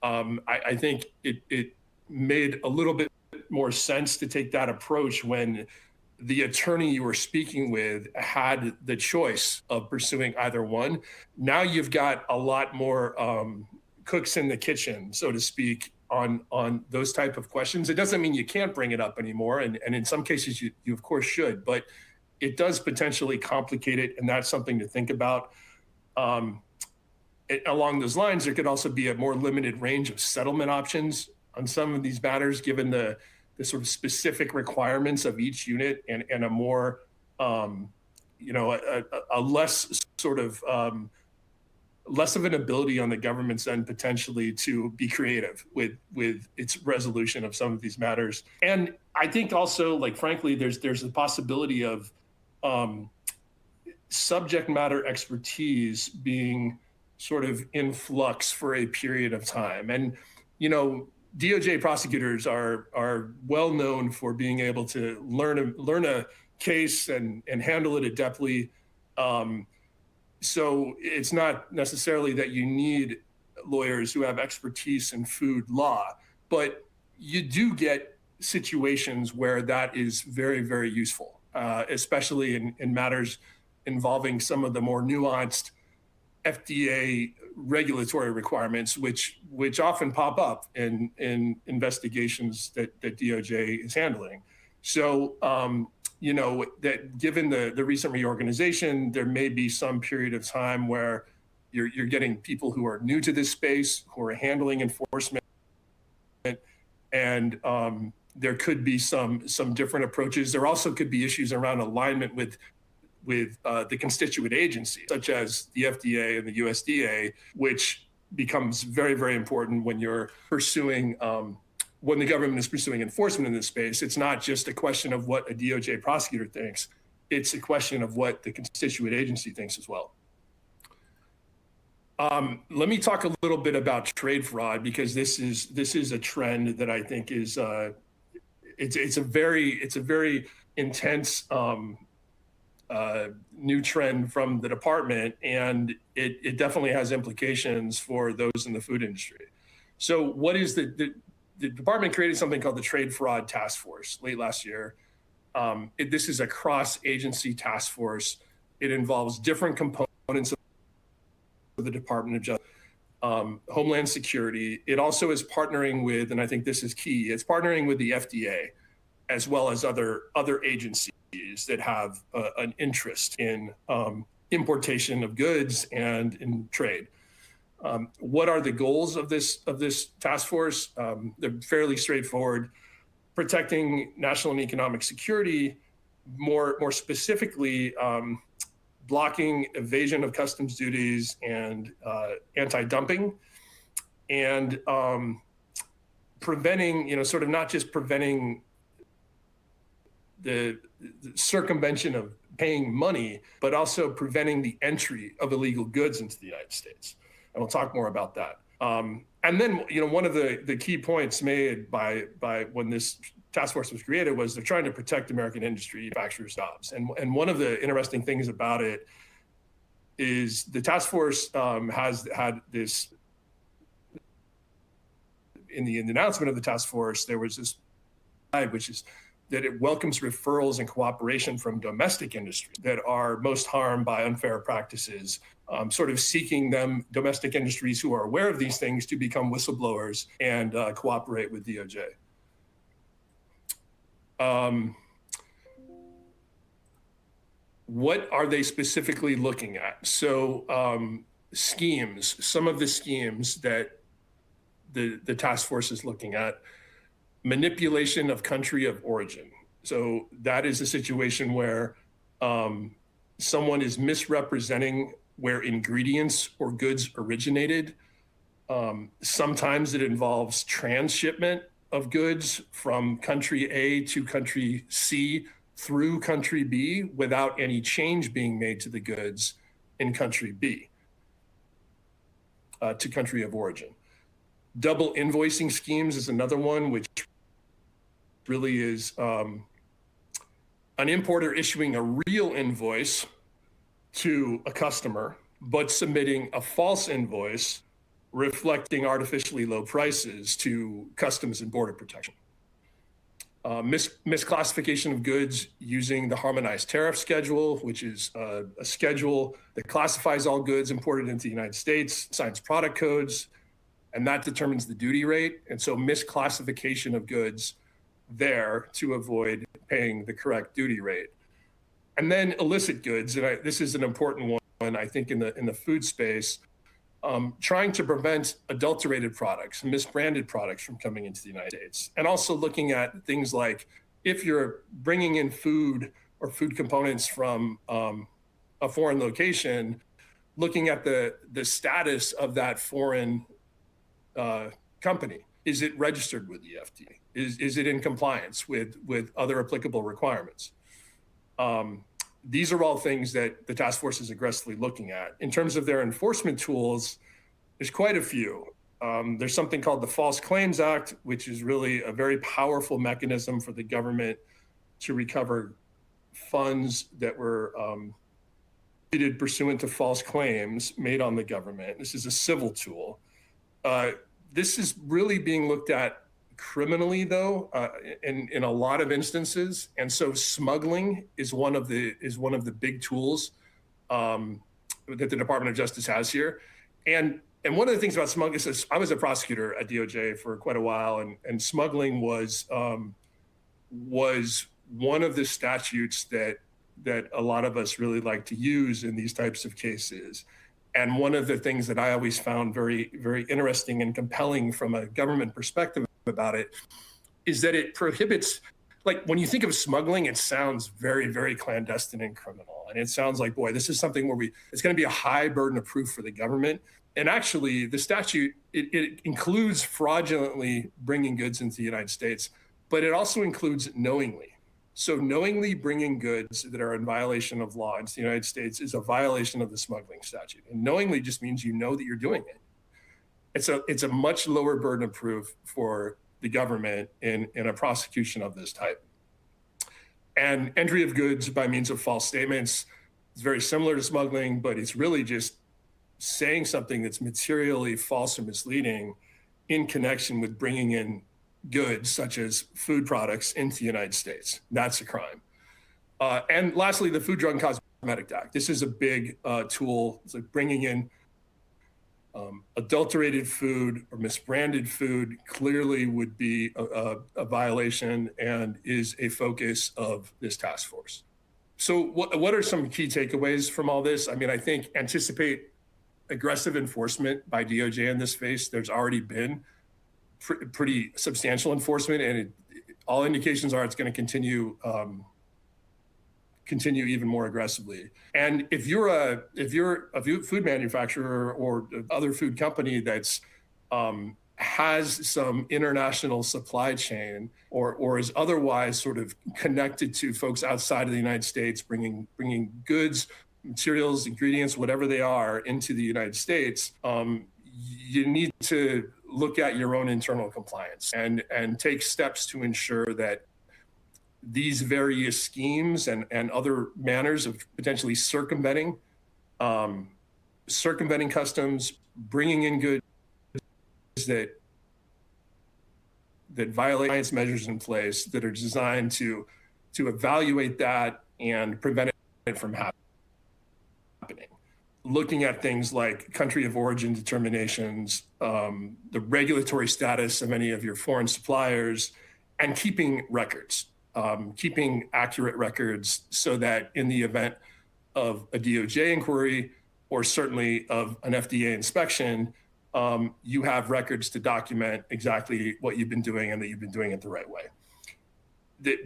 I think it made a little bit more sense to take that approach when the attorney you were speaking with had the choice of pursuing either one. Now you've got a lot more cooks in the kitchen, so to speak, on those type of questions. It doesn't mean you can't bring it up anymore. And in some cases you of course should, but it does potentially complicate it. And that's something to think about. Along those lines, there could also be a more limited range of settlement options on some of these matters, given the sort of specific requirements of each unit and a more, a less sort of, less of an ability on the government's end potentially to be creative with its resolution of some of these matters. And I think also, like, frankly, there's the possibility of subject matter expertise being sort of in flux for a period of time. And, DOJ prosecutors are well known for being able to learn a case and handle it adeptly. So it's not necessarily that you need lawyers who have expertise in food law, but you do get situations where that is very, very useful, especially in matters involving some of the more nuanced FDA regulatory requirements, which often pop up in investigations that DOJ is handling. So, that given the recent reorganization, there may be some period of time where you're getting people who are new to this space, who are handling enforcement, and there could be some different approaches. There also could be issues around alignment with the constituent agencies, such as the FDA and the USDA, which becomes very, very important when you're pursuing, when the government is pursuing enforcement in this space. It's not just a question of what a DOJ prosecutor thinks. It's a question of what the constituent agency thinks as well. Let me talk a little bit about trade fraud, because this is a trend that I think is it's a very intense new trend from the department, and it definitely has implications for those in the food industry. So what is the department created something called the Trade Fraud Task Force late last year. This is a cross-agency task force. It involves different components of the Department of Justice, Homeland Security. It also is partnering with, and I think this is key, it's partnering with the FDA as well as other agencies that have an interest in importation of goods and in trade. What are the goals of this task force? They're fairly straightforward: protecting national and economic security, more specifically, blocking evasion of customs duties and anti-dumping, and preventing, sort of not just preventing the circumvention of paying money, but also preventing the entry of illegal goods into the United States. And we'll talk more about that. And then, one of the key points made by when this task force was created was they're trying to protect American industry, manufacturers' jobs. And one of the interesting things about it is the task force has had this, in the announcement of the task force, there was this slide, which is that it welcomes referrals and cooperation from domestic industry that are most harmed by unfair practices, sort of seeking domestic industries who are aware of these things to become whistleblowers and cooperate with DOJ. What are they specifically looking at? So schemes, some of the schemes that the task force is looking at: manipulation of country of origin. So that is a situation where someone is misrepresenting where ingredients or goods originated. Sometimes it involves transshipment of goods from country A to country C through country B without any change being made to the goods in country B to country of origin. Double invoicing schemes is another one, which really is an importer issuing a real invoice to a customer, but submitting a false invoice reflecting artificially low prices to Customs and Border Protection. Misclassification of goods using the harmonized tariff schedule, which is a schedule that classifies all goods imported into the United States, assigns product codes, and that determines the duty rate. And so misclassification of goods there to avoid paying the correct duty rate. And then illicit goods, and this is an important one, I think, in the food space, trying to prevent adulterated products, misbranded products from coming into the United States. And also looking at things like, if you're bringing in food or food components from a foreign location, looking at the status of that foreign company. Is it registered with the FDA? Is it in compliance with other applicable requirements? These are all things that the task force is aggressively looking at. In terms of their enforcement tools, there's quite a few. There's something called the False Claims Act, which is really a very powerful mechanism for the government to recover funds that were treated pursuant to false claims made on the government. This is a civil tool. This is really being looked at criminally, though, in a lot of instances. And so smuggling is one of the big tools that the Department of Justice has here. And one of the things about smuggling is I was a prosecutor at DOJ for quite a while, and smuggling was one of the statutes that a lot of us really like to use in these types of cases. And one of the things that I always found very, very interesting and compelling from a government perspective about it is that it prohibits, like when you think of smuggling, it sounds very, very clandestine and criminal. And it sounds like, boy, this is something where it's going to be a high burden of proof for the government. And actually, the statute, it includes fraudulently bringing goods into the United States, but it also includes knowingly. So knowingly bringing goods that are in violation of law into the United States is a violation of the smuggling statute. And knowingly just means you know that you're doing it. It's a much lower burden of proof for the government in a prosecution of this type. And entry of goods by means of false statements is very similar to smuggling, but it's really just saying something that's materially false or misleading in connection with bringing in goods such as food products into the United States. That's a crime. And lastly, the Food, Drug, and Cosmetic Act. This is a big tool. It's like bringing in adulterated food or misbranded food clearly would be a violation and is a focus of this task force. So what are some key takeaways from all this? I mean, I think anticipate aggressive enforcement by DOJ in this space. There's already been pretty substantial enforcement, and all indications are it's going to continue even more aggressively. And if you're a food manufacturer or other food company that's has some international supply chain or is otherwise sort of connected to folks outside of the United States, bringing goods, materials, ingredients, whatever they are, into the United States, you need to look at your own internal compliance and take steps to ensure that these various schemes and other manners of potentially circumventing customs, bringing in goods that violate science measures in place that are designed to evaluate that and prevent it from happening. Looking at things like country of origin determinations, the regulatory status of any of your foreign suppliers, and keeping records, keeping accurate records so that in the event of a DOJ inquiry or certainly of an FDA inspection, you have records to document exactly what you've been doing and that you've been doing it the right way.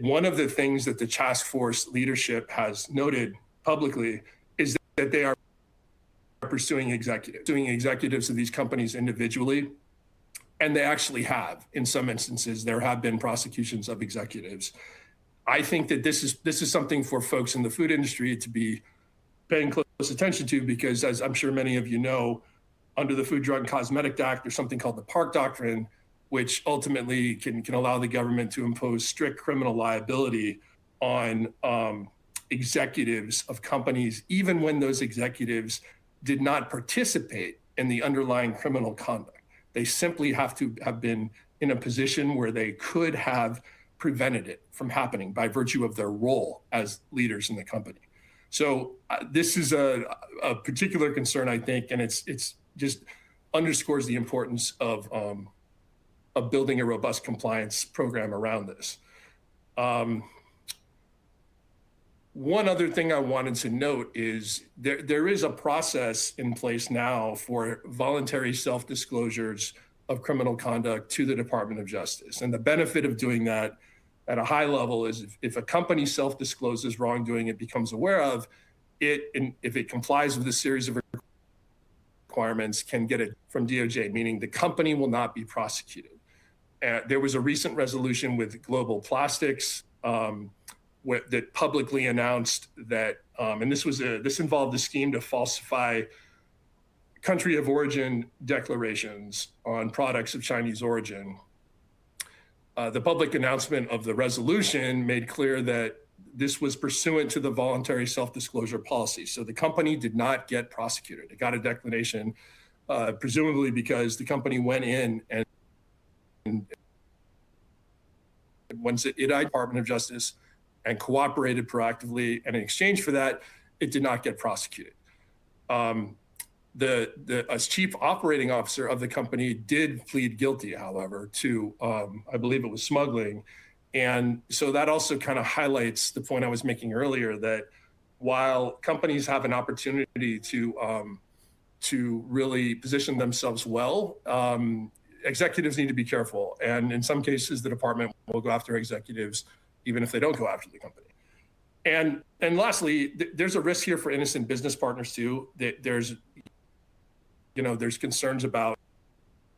One of the things that the task force leadership has noted publicly is that they are pursuing executives of these companies individually, and they actually have. In some instances, there have been prosecutions of executives. I think that this is something for folks in the food industry to be paying close attention to, because as I'm sure many of you know, under the Food, Drug, and Cosmetic Act, there's something called the Park Doctrine, which ultimately can allow the government to impose strict criminal liability on executives of companies, even when those executives did not participate in the underlying criminal conduct. They simply have to have been in a position where they could have prevented it from happening by virtue of their role as leaders in the company. So this is a particular concern, I think, and it's just underscores the importance of building a robust compliance program around this. One other thing I wanted to note is there is a process in place now for voluntary self-disclosures of criminal conduct to the Department of Justice. And the benefit of doing that at a high level is if a company self-discloses wrongdoing it becomes aware of it, and if it complies with a series of requirements, can get it from DOJ, meaning the company will not be prosecuted. There was a recent resolution with Global Plastics that publicly announced that, and this involved a scheme to falsify country of origin declarations on products of Chinese origin. The public announcement of the resolution made clear that this was pursuant to the voluntary self-disclosure policy. So the company did not get prosecuted. It got a declination, presumably because the company went in and once it Department of Justice and cooperated proactively, and in exchange for that, it did not get prosecuted. As chief operating officer of the company did plead guilty, however, to, I believe it was smuggling. And so that also kind of highlights the point I was making earlier, that while companies have an opportunity to really position themselves well, executives need to be careful. And in some cases, the department will go after executives, even if they don't go after the company. And lastly, there's a risk here for innocent business partners too. There's concerns about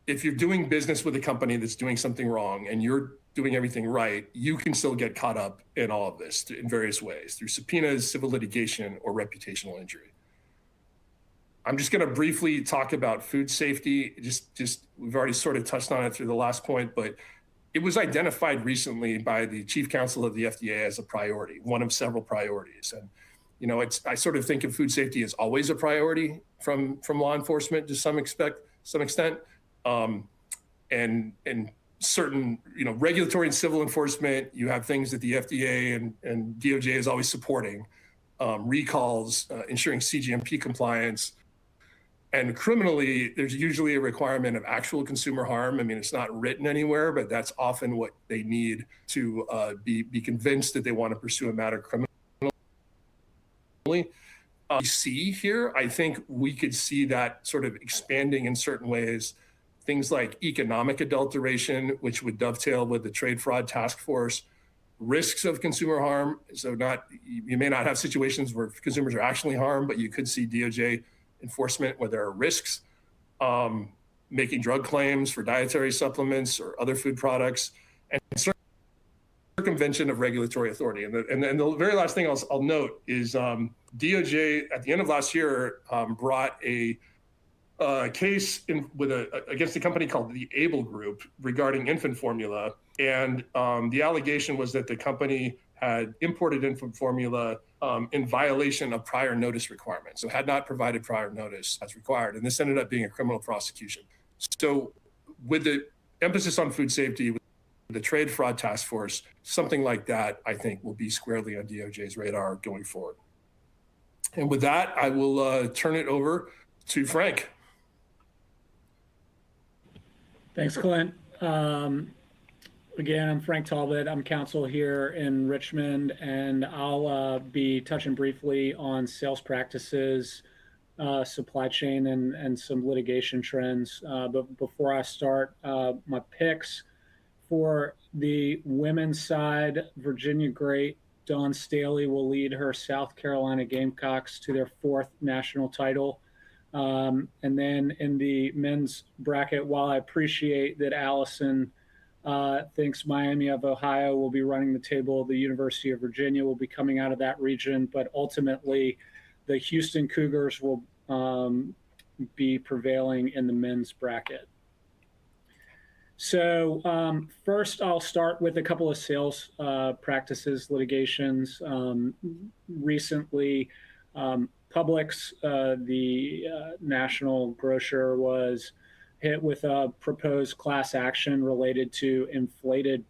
if you're doing business with a company that's doing something wrong and you're doing everything right, you can still get caught up in all of this in various ways, through subpoenas, civil litigation, or reputational injury. I'm just going to briefly talk about food safety. We've already sort of touched on it through the last point, but it was identified recently by the chief counsel of the FDA as a priority, one of several priorities. And I sort of think of food safety as always a priority from law enforcement to some extent, and certain regulatory and civil enforcement. You have things that the FDA and DOJ is always supporting, recalls, ensuring CGMP compliance. And criminally, there's usually a requirement of actual consumer harm. I mean, it's not written anywhere, but that's often what they need to be convinced that they want to pursue a matter criminally. We see here, I think we could see that sort of expanding in certain ways. Things like economic adulteration, which would dovetail with the trade fraud task force, risks of consumer harm. So you may not have situations where consumers are actually harmed, but you could see DOJ enforcement where there are risks, making drug claims for dietary supplements or other food products, and circumvention of regulatory authority. And the very last thing I'll note is DOJ at the end of last year brought a case against a company called the Able Group regarding infant formula. And the allegation was that the company had imported infant formula in violation of prior notice requirements, so had not provided prior notice as required. And this ended up being a criminal prosecution. So with the emphasis on food safety, with the trade fraud task force, something like that, I think, will be squarely on DOJ's radar going forward. And with that, I will turn it over to Frank. Thanks, Clint. Again, I'm Frank Talbot. I'm counsel here in Richmond, and I'll be touching briefly on sales practices, supply chain, and some litigation trends. But before I start, my picks for the women's side, Virginia great Dawn Staley will lead her South Carolina Gamecocks to their 4th national title. And then in the men's bracket, while I appreciate that Allison thinks Miami of Ohio will be running the table, the University of Virginia will be coming out of that region, but ultimately the Houston Cougars will be prevailing in the men's bracket. So first, I'll start with a couple of sales practices, litigations. Recently, Publix, the national grocer, was hit with a proposed class action related to inflated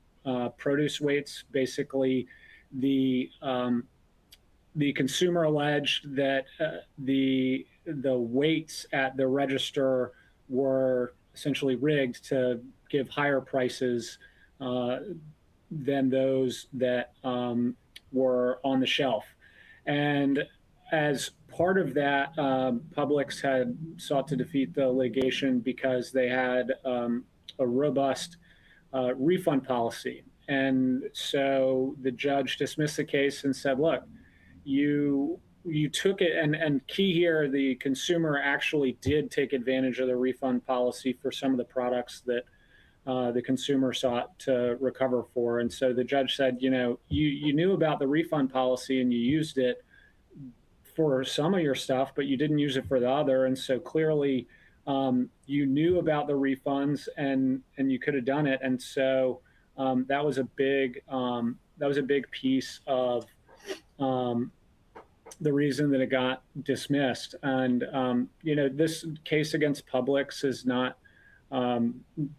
produce weights. Basically, the consumer alleged that the weights at the register were essentially rigged to give higher prices than those that were on the shelf. And as part of that, Publix had sought to defeat the litigation because they had a robust refund policy. And so the judge dismissed the case and said, look, you took it, and key here, the consumer actually did take advantage of the refund policy for some of the products that the consumer sought to recover for. And so the judge said, you knew about the refund policy and you used it for some of your stuff, but you didn't use it for the other. And so clearly you knew about the refunds and you could have done it. And so that was a big piece of the reason that it got dismissed. And this case against Publix is not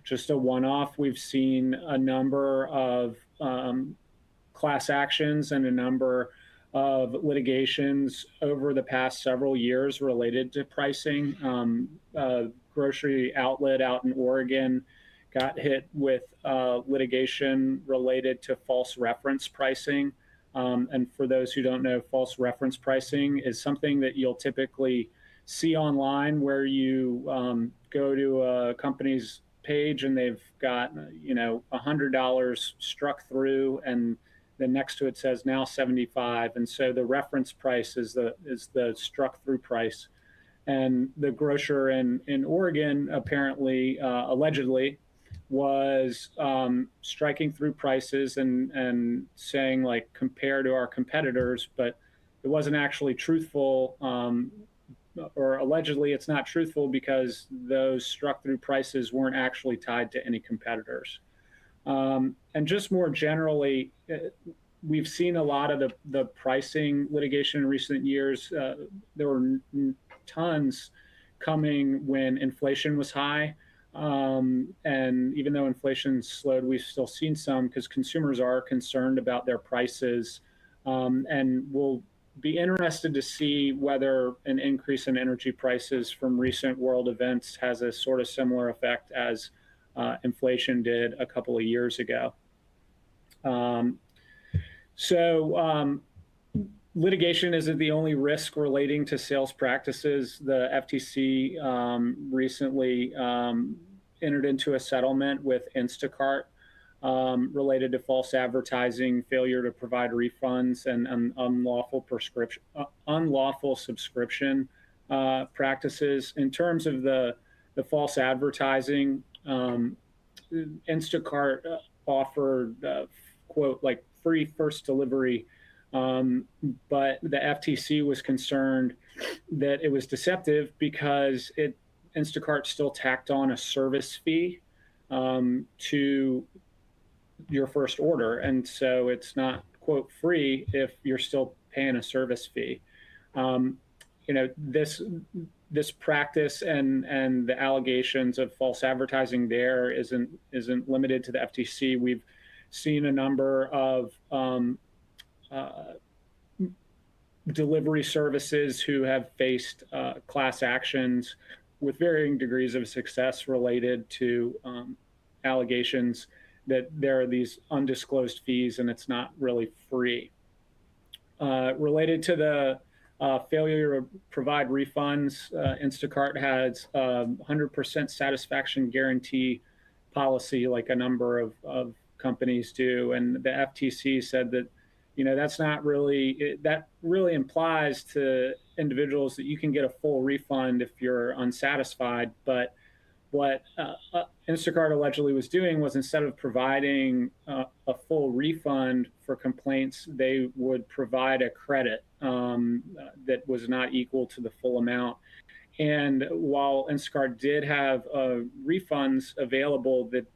just a one-off. We've seen a number of class actions and a number of litigations over the past several years related to pricing. A grocery outlet out in Oregon got hit with litigation related to false reference pricing. And for those who don't know, false reference pricing is something that you'll typically see online where you go to a company's page and they've got $100 struck through, and then next to it says now 75, and so the reference price is the struck through price. And the grocer in Oregon apparently allegedly was striking through prices and saying like compare to our competitors, but it wasn't actually truthful. Or allegedly it's not truthful because those struck through prices weren't actually tied to any competitors. And just more generally, we've seen a lot of the pricing litigation in recent years. There were tons coming when inflation was high. And even though inflation slowed, we've still seen some because consumers are concerned about their prices. And we'll be interested to see whether an increase in energy prices from recent world events has a sort of similar effect as inflation did a couple of years ago. Litigation isn't the only risk relating to sales practices. The FTC recently entered into a settlement with Instacart related to false advertising, failure to provide refunds, and unlawful subscription practices. In terms of the false advertising, Instacart offered, quote, like free first delivery, but the FTC was concerned that it was deceptive because Instacart still tacked on a service fee to your first order. And so it's not, quote, free if you're still paying a service fee. This practice and the allegations of false advertising there isn't limited to the FTC. We've seen a number of delivery services who have faced class actions with varying degrees of success related to allegations that there are these undisclosed fees and it's not really free. Related to the failure to provide refunds, Instacart has a 100% satisfaction guarantee policy like a number of companies do. And the FTC said that, that's not really, that really implies to individuals that you can get a full refund if you're unsatisfied. But what Instacart allegedly was doing was, instead of providing a full refund for complaints, they would provide a credit that was not equal to the full amount. And while Instacart did have refunds available, that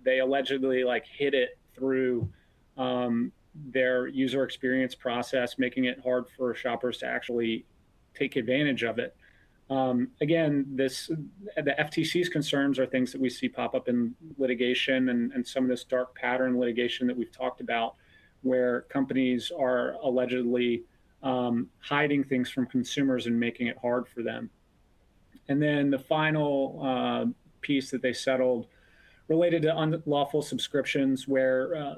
they allegedly hid it through their user experience process, making it hard for shoppers to actually take advantage of it. Again, the FTC's concerns are things that we see pop up in litigation and some of this dark pattern litigation that we've talked about, where companies are allegedly hiding things from consumers and making it hard for them. And then the final piece that they settled related to unlawful subscriptions, where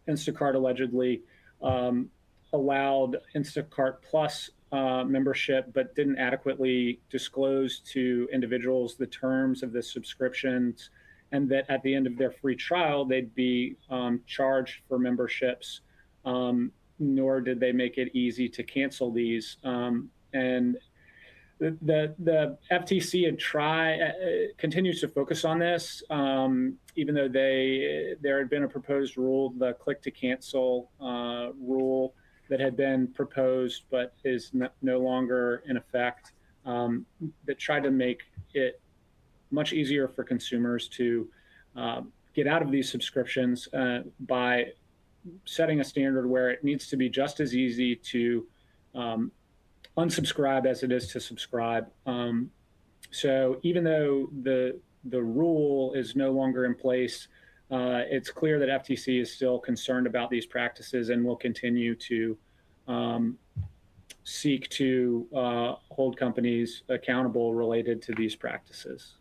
Instacart allegedly allowed Instacart Plus membership, but didn't adequately disclose to individuals the terms of the subscriptions, and that at the end of their free trial, they'd be charged for memberships, nor did they make it easy to cancel these. And the FTC continues to focus on this, even though there had been a proposed rule, the click to cancel rule, that had been proposed but is no longer in effect, that tried to make it much easier for consumers to get out of these subscriptions by setting a standard where it needs to be just as easy to unsubscribe as it is to subscribe. So even though the rule is no longer in place, it's clear that FTC is still concerned about these practices and will continue to seek to hold companies accountable related to these practices.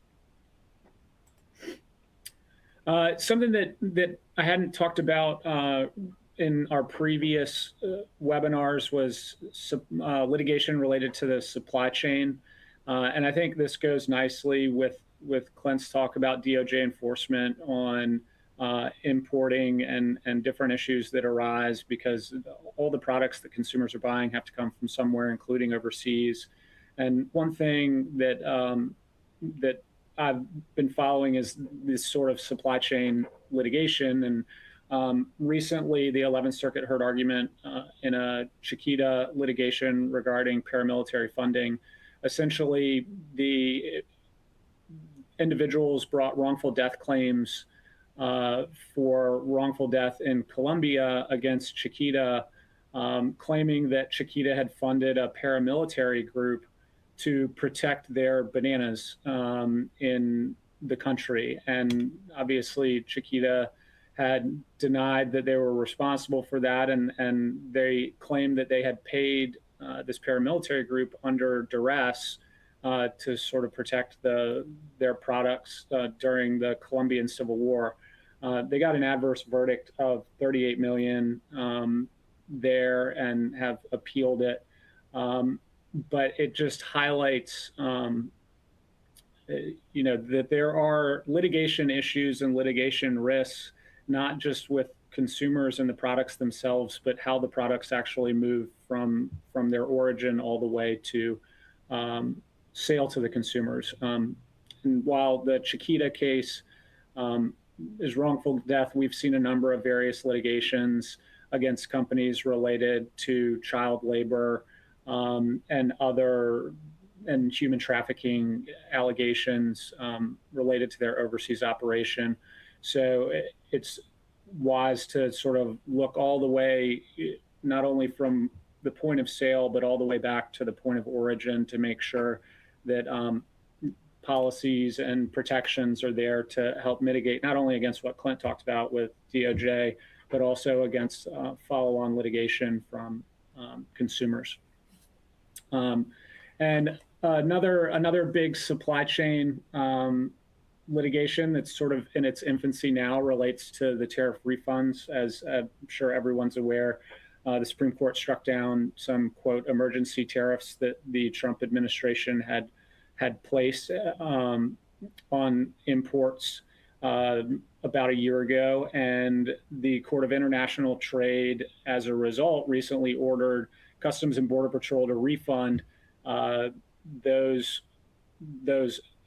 Something that I hadn't talked about in our previous webinars was litigation related to the supply chain. And I think this goes nicely with Clint's talk about DOJ enforcement on importing and different issues that arise because all the products that consumers are buying have to come from somewhere, including overseas. And one thing that that I've been following is this sort of supply chain litigation. And recently, the 11th Circuit heard argument in a Chiquita litigation regarding paramilitary funding. Essentially, the individuals brought wrongful death claims for wrongful death in Colombia against Chiquita, claiming that Chiquita had funded a paramilitary group to protect their bananas in the country. And obviously, Chiquita had denied that they were responsible for that, and they claimed that they had paid this paramilitary group under duress to sort of protect their products during the Colombian Civil War. They got an adverse verdict of $38 million there and have appealed it. But it just highlights, that there are litigation issues and litigation risks, not just with consumers and the products themselves, but how the products actually move from their origin all the way to sale to the consumers. And while the Chiquita case is wrongful death, we've seen a number of various litigations against companies related to child labor and human trafficking allegations related to their overseas operation. So it's wise to sort of look all the way, not only from the point of sale, but all the way back to the point of origin to make sure that policies and protections are there to help mitigate not only against what Clint talked about with DOJ, but also against follow-on litigation from consumers. And another big supply chain litigation that's sort of in its infancy now relates to the tariff refunds. As I'm sure everyone's aware, the Supreme Court struck down some, quote, emergency tariffs that the Trump administration had placed on imports about a year ago. And the Court of International Trade, as a result, recently ordered Customs and Border Patrol to refund those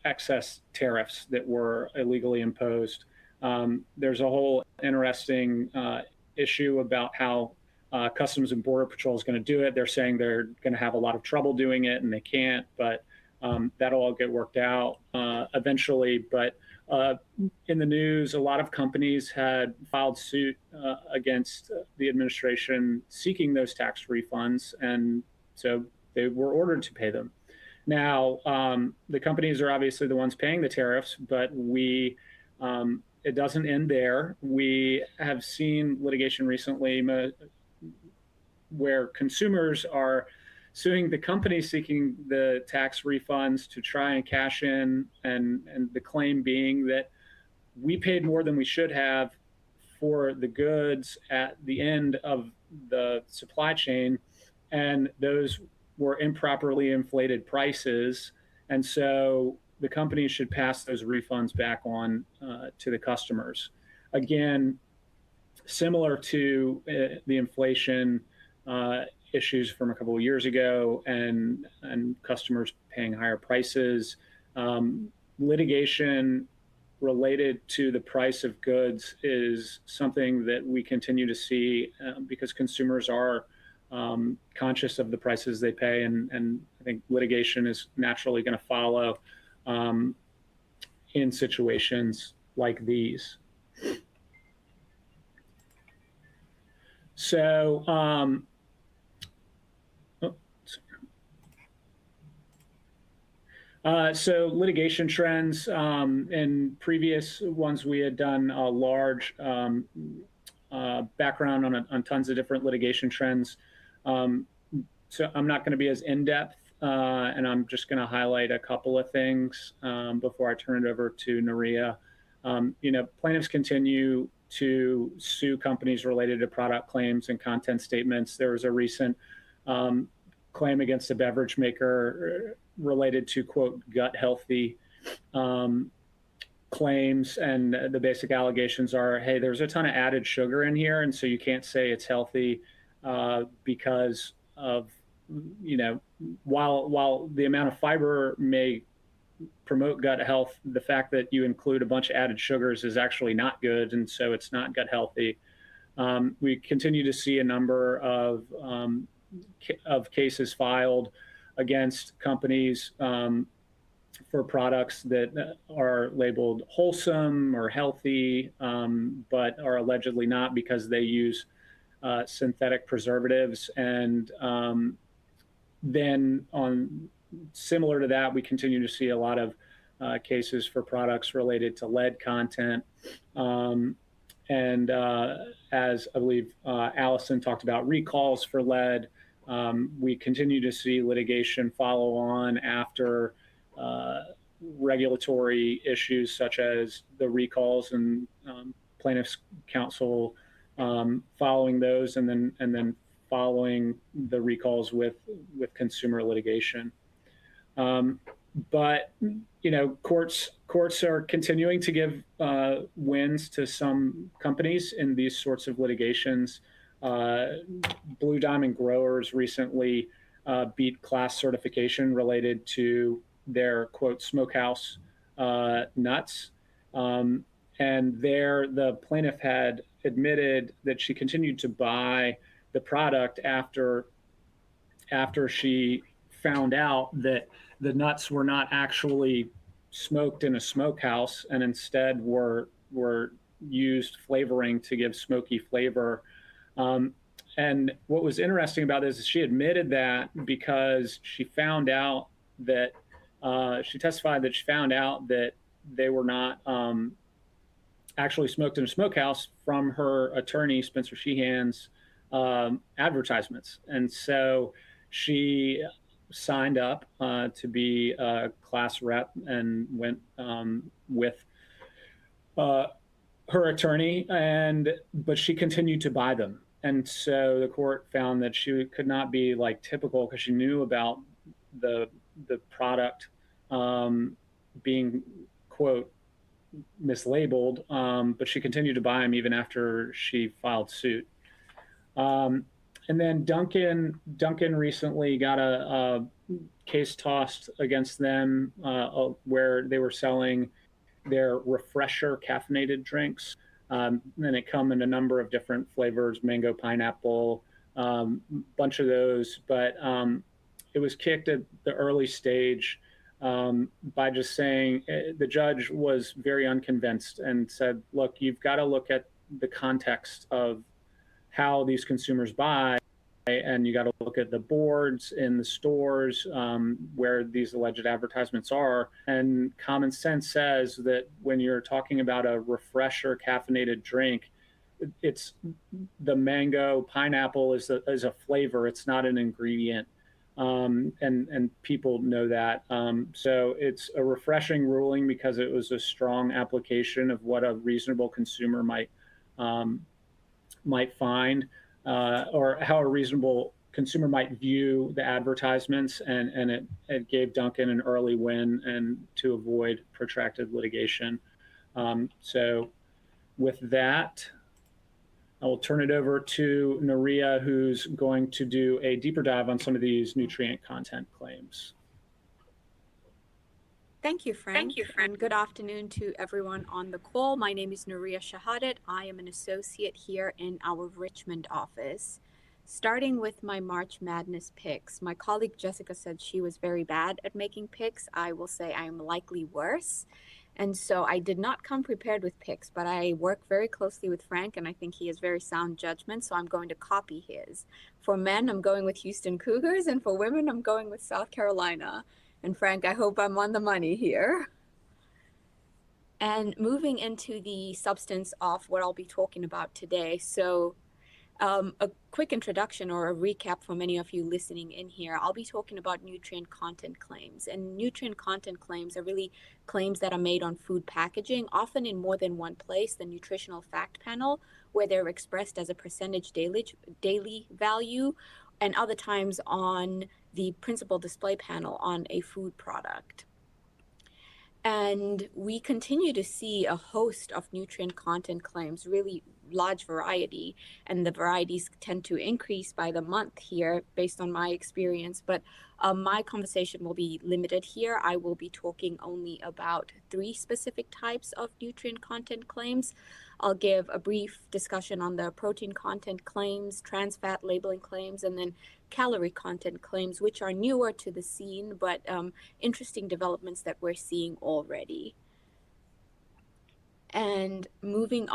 excess tariffs that were illegally imposed. There's a whole interesting issue about how Customs and Border Patrol is going to do it. They're saying they're going to have a lot of trouble doing it and they can't, but that'll all get worked out eventually. But in the news, a lot of companies had filed suit against the administration seeking those tax refunds, and so they were ordered to pay them. Now, the companies are obviously the ones paying the tariffs, but it doesn't end there. We have seen litigation recently where consumers are suing the company seeking the tax refunds to try and cash in, and the claim being that we paid more than we should have for the goods at the end of the supply chain, and those were improperly inflated prices, and so the company should pass those refunds back on to the customers. Again, similar to the inflation issues from a couple of years ago and customers paying higher prices, litigation related to the price of goods is something that we continue to see because consumers are conscious of the prices they pay, and I think litigation is naturally going to follow in situations like these. So, so litigation trends, in previous ones, we had done a large background on tons of different litigation trends. So I'm not going to be as in-depth, and I'm just going to highlight a couple of things before I turn it over to Naria. Plaintiffs continue to sue companies related to product claims and content statements. There was a recent claim against a beverage maker related to, quote, gut healthy claims. And the basic allegations are, hey, there's a ton of added sugar in here, and so you can't say it's healthy because of, while the amount of fiber may promote gut health, the fact that you include a bunch of added sugars is actually not good, and so it's not gut healthy. We continue to see a number of cases filed against companies for products that are labeled wholesome or healthy, but are allegedly not because they use synthetic preservatives. And then similar to that, we continue to see a lot of cases for products related to lead content. And as I believe Allison talked about recalls for lead, we continue to see litigation follow on after regulatory issues such as the recalls, and plaintiffs' counsel following those, and then following the recalls with consumer litigation. But courts are continuing to give wins to some companies in these sorts of litigations. Blue Diamond Growers recently beat class certification related to their, quote, smokehouse nuts. And there, the plaintiff had admitted that she continued to buy the product after she found out that the nuts were not actually smoked in a smokehouse and instead were used flavoring to give smoky flavor. And what was interesting about this is she admitted that because she found out that she testified that she found out that they were not actually smoked in a smokehouse from her attorney, Spencer Sheehan's advertisements. And so she signed up to be a class rep and went with her attorney, but she continued to buy them. And so the court found that she could not be like typical because she knew about the product being, quote, mislabeled, but she continued to buy them even after she filed suit. And then Dunkin' recently got a case tossed against them where they were selling their refresher caffeinated drinks. And they come in a number of different flavors, mango, pineapple, bunch of those. But it was kicked at the early stage by just saying the judge was very unconvinced and said, look, you've got to look at the context of how these consumers buy, and you got to look at the boards in the stores where these alleged advertisements are. And common sense says that when you're talking about a refresher caffeinated drink, it's the mango, pineapple is a flavor. It's not an ingredient. And people know that. So it's a refreshing ruling because it was a strong application of what a reasonable consumer might find, or how a reasonable consumer might view the advertisements, and it gave Dunkin' an early win and to avoid protracted litigation. So with that, I will turn it over to Naria, who's going to do a deeper dive on some of these nutrient content claims. Thank you, Frank. And good afternoon to everyone on the call. My name is Naria Shahadat. I am an associate here in our Richmond office. Starting with my March Madness picks, my colleague Jessica said she was very bad at making picks. I will say I am likely worse. And so I did not come prepared with picks, but I work very closely with Frank, and I think he has very sound judgment, so I'm going to copy his. For men, I'm going with Houston Cougars, and for women, I'm going with South Carolina. And Frank, I hope I'm on the money here. And moving into the substance of what I'll be talking about today. So a quick introduction or a recap for many of you listening in here. I'll be talking about nutrient content claims. And nutrient content claims are really claims that are made on food packaging, often in more than one place, the nutritional fact panel, where they're expressed as a percentage daily value, and other times on the principal display panel on a food product. And we continue to see a host of nutrient content claims, really large variety, and the varieties tend to increase by the month here based on my experience. But my conversation will be limited here. I will be talking only about 3 specific types of nutrient content claims. I'll give a brief discussion on the protein content claims, trans fat labeling claims, and then calorie content claims, which are newer to the scene, but interesting developments that we're seeing already. And moving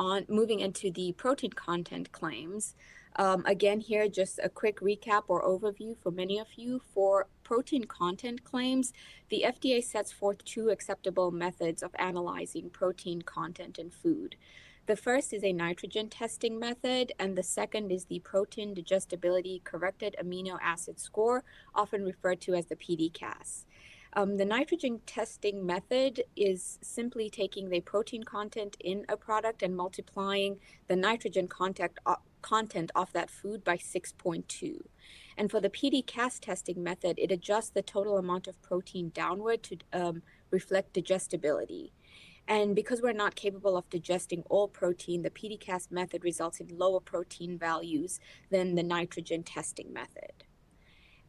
into the protein content claims, again here, just a quick recap or overview for many of you. For protein content claims, the FDA sets forth 2 acceptable methods of analyzing protein content in food. The first is a nitrogen testing method, and the second is the protein digestibility corrected amino acid score, often referred to as the PDCAS. The nitrogen testing method is simply taking the protein content in a product and multiplying the nitrogen content of that food by 6.2. And for the PDCAS testing method, it adjusts the total amount of protein downward to reflect digestibility. And because we're not capable of digesting all protein, the PDCAS method results in lower protein values than the nitrogen testing method.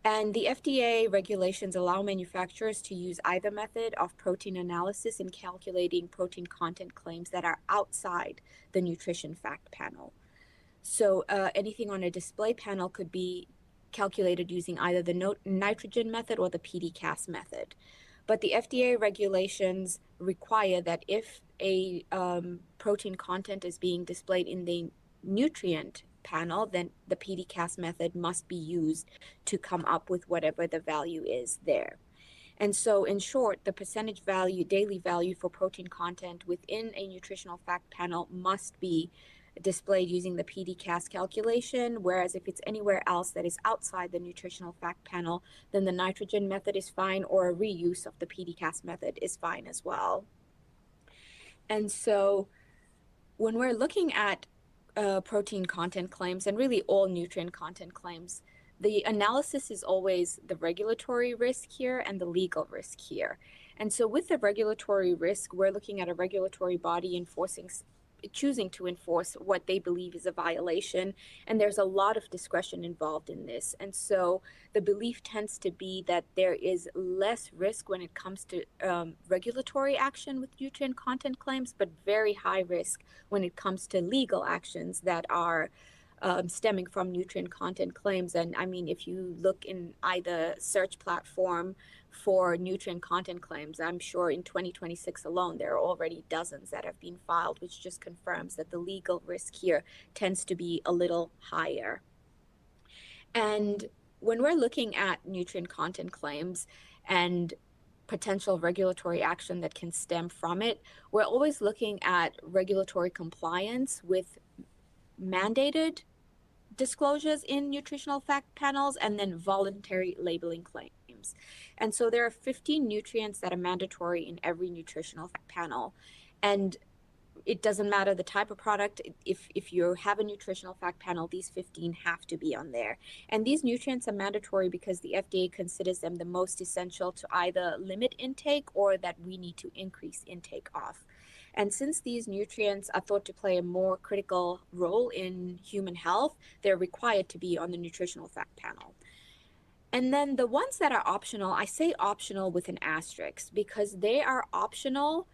And the FDA regulations allow manufacturers to use either method of protein analysis in calculating protein content claims that are outside the nutrition fact panel. So anything on a display panel could be calculated using either the nitrogen method or the PDCAS method. But the FDA regulations require that if a protein content is being displayed in the nutrient panel, then the PDCAS method must be used to come up with whatever the value is there. And so in short, the percentage value, daily value for protein content within a nutritional fact panel must be displayed using the PDCAS calculation, whereas if it's anywhere else that is outside the nutritional fact panel, then the nitrogen method is fine, or a reuse of the PDCAS method is fine as well. And so when we're looking at protein content claims and really all nutrient content claims, the analysis is always the regulatory risk here and the legal risk here. And so with the regulatory risk, we're looking at a regulatory body choosing to enforce what they believe is a violation, and there's a lot of discretion involved in this. And so the belief tends to be that there is less risk when it comes to regulatory action with nutrient content claims, but very high risk when it comes to legal actions that are stemming from nutrient content claims. And I mean, if you look in either search platform for nutrient content claims, I'm sure in 2026 alone, there are already dozens that have been filed, which just confirms that the legal risk here tends to be a little higher. And when we're looking at nutrient content claims and potential regulatory action that can stem from it, we're always looking at regulatory compliance with mandated disclosures in nutritional fact panels and then voluntary labeling claims. And so there are 15 nutrients that are mandatory in every nutritional fact panel. And it doesn't matter the type of product. If you have a nutritional fact panel, these 15 have to be on there. And these nutrients are mandatory because the FDA considers them the most essential to either limit intake or that we need to increase intake of. And since these nutrients are thought to play a more critical role in human health, they're required to be on the nutritional fact panel. And then the ones that are optional, I say optional with an asterisk because they are optional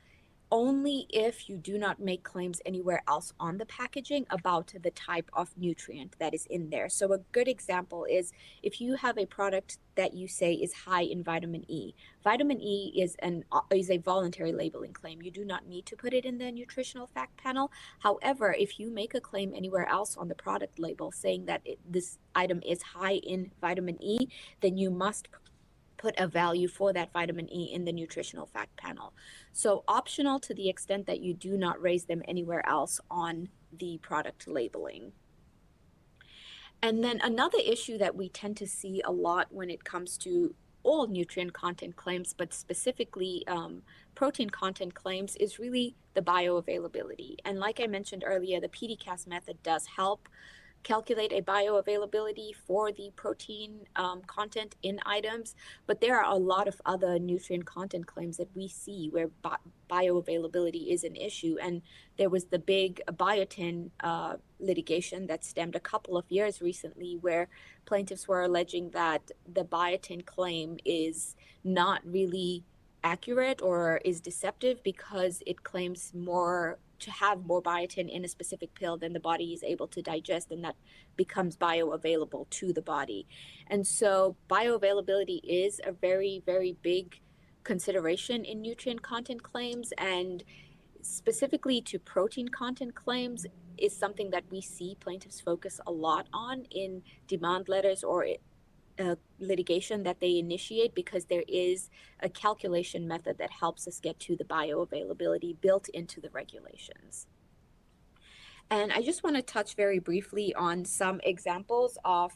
only if you do not make claims anywhere else on the packaging about the type of nutrient that is in there. So a good example is if you have a product that you say is high in vitamin E. Vitamin E is a voluntary labeling claim. You do not need to put it in the nutritional fact panel. However, if you make a claim anywhere else on the product label saying that this item is high in vitamin E, then you must put a value for that vitamin E in the nutritional fact panel. So optional to the extent that you do not raise them anywhere else on the product labeling. And then another issue that we tend to see a lot when it comes to all nutrient content claims, but specifically protein content claims, is really the bioavailability. And like I mentioned earlier, the PDCAS method does help calculate a bioavailability for the protein content in items, but there are a lot of other nutrient content claims that we see where bioavailability is an issue. And there was the big biotin litigation that stemmed a couple of years recently where plaintiffs were alleging that the biotin claim is not really accurate or is deceptive because it claims to have more biotin in a specific pill than the body is able to digest, and that becomes bioavailable to the body. And so bioavailability is a very, very big consideration in nutrient content claims, and specifically to protein content claims is something that we see plaintiffs focus a lot on in demand letters or litigation that they initiate, because there is a calculation method that helps us get to the bioavailability built into the regulations. And I just want to touch very briefly on some examples of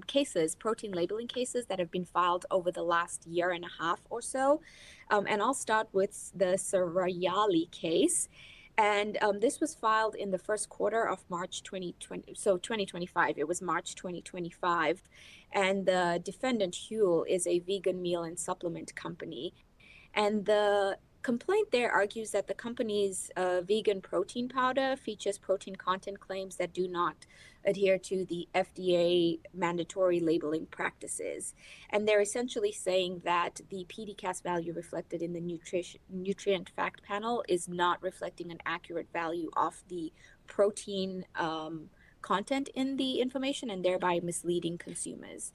cases, protein labeling cases that have been filed over the last year and a half or so. And I'll start with the Sarayali case. And this was filed in the first quarter of March 2020, so 2025. It was March 2025. And the defendant, Huel, is a vegan meal and supplement company. And the complaint there argues that the company's vegan protein powder features protein content claims that do not adhere to the FDA mandatory labeling practices. And they're essentially saying that the PDCAS value reflected in the nutrient fact panel is not reflecting an accurate value of the protein content in the information, and thereby misleading consumers.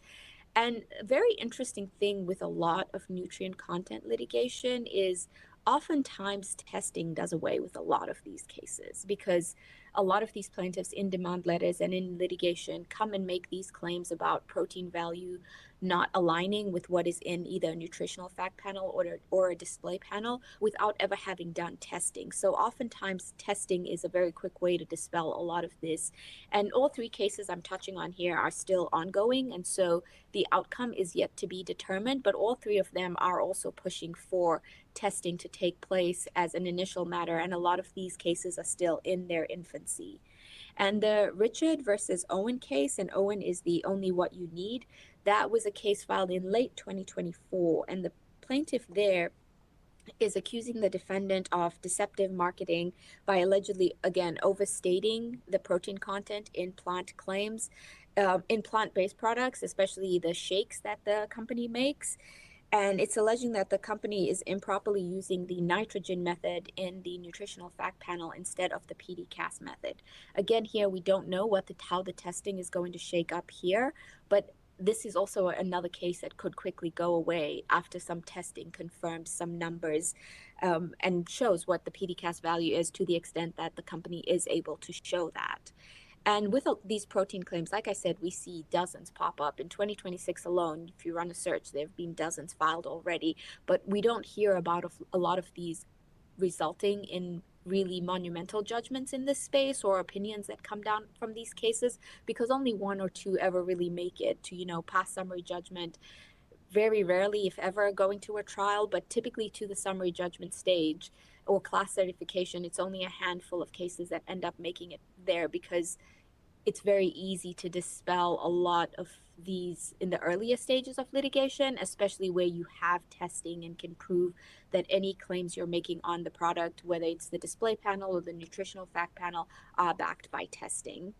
And a very interesting thing with a lot of nutrient content litigation is oftentimes testing does away with a lot of these cases, because a lot of these plaintiffs in demand letters and in litigation come and make these claims about protein value not aligning with what is in either a nutritional fact panel or a display panel without ever having done testing. So oftentimes testing is a very quick way to dispel a lot of this. And all three cases I'm touching on here are still ongoing, and so the outcome is yet to be determined, but all three of them are also pushing for testing to take place as an initial matter, and a lot of these cases are still in their infancy. And the Richard versus Owen case, and Owen is the only what you need, that was a case filed in late 2024, and the plaintiff there is accusing the defendant of deceptive marketing by allegedly, again, overstating the protein content in plant claims, in plant-based products, especially the shakes that the company makes. And it's alleging that the company is improperly using the nitrogen method in the nutritional fact panel instead of the PDCAS method. Again, here we don't know how the testing is going to shake up here, but this is also another case that could quickly go away after some testing confirms some numbers and shows what the PDCAS value is, to the extent that the company is able to show that. And with these protein claims, like I said, we see dozens pop up. In 2026 alone, if you run a search, there have been dozens filed already, but we don't hear about a lot of these resulting in really monumental judgments in this space or opinions that come down from these cases, because only one or two ever really make it to, pass summary judgment. Very rarely, if ever, going to a trial, but typically to the summary judgment stage or class certification, it's only a handful of cases that end up making it there, because it's very easy to dispel a lot of these in the earlier stages of litigation, especially where you have testing and can prove that any claims you're making on the product, whether it's the display panel or the nutritional fact panel, are backed by testing.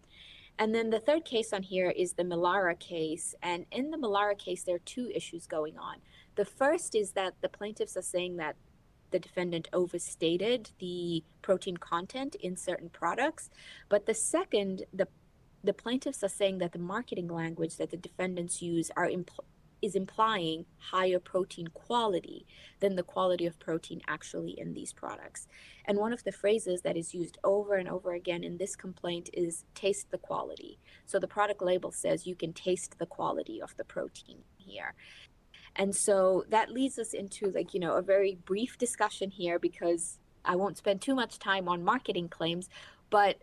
And then the third case on here is the Millara case. And in the Millara case, there are two issues going on. The first is that the plaintiffs are saying that the defendant overstated the protein content in certain products. But the second, the plaintiffs are saying that the marketing language that the defendants use is implying higher protein quality than the quality of protein actually in these products. And one of the phrases that is used over and over again in this complaint is taste the quality. So the product label says you can taste the quality of the protein here. And so that leads us into a very brief discussion here, because I won't spend too much time on marketing claims, but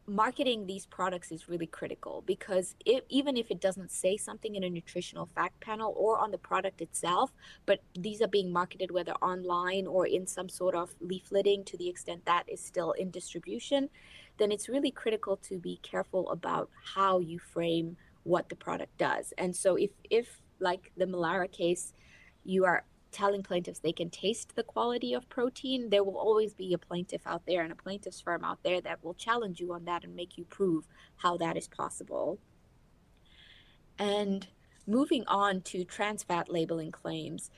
marketing these products is really critical, because even if it doesn't say something in a nutritional fact panel or on the product itself, but these are being marketed whether online or in some sort of leafleting, to the extent that is still in distribution, then it's really critical to be careful about how you frame what the product does. And so if like the Melara case, you are telling plaintiffs they can taste the quality of protein, there will always be a plaintiff out there and a plaintiff's firm out there that will challenge you on that and make you prove how that is possible. And moving on to trans fat labeling claims.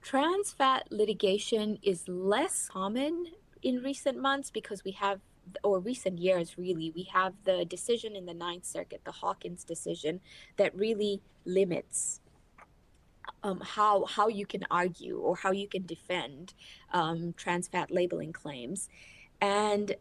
Trans fat litigation is less common in recent months because we have, or recent years really, we have the decision in the Ninth Circuit, the Hawkins decision, that really limits how you can argue or how you can defend trans fat labeling claims. And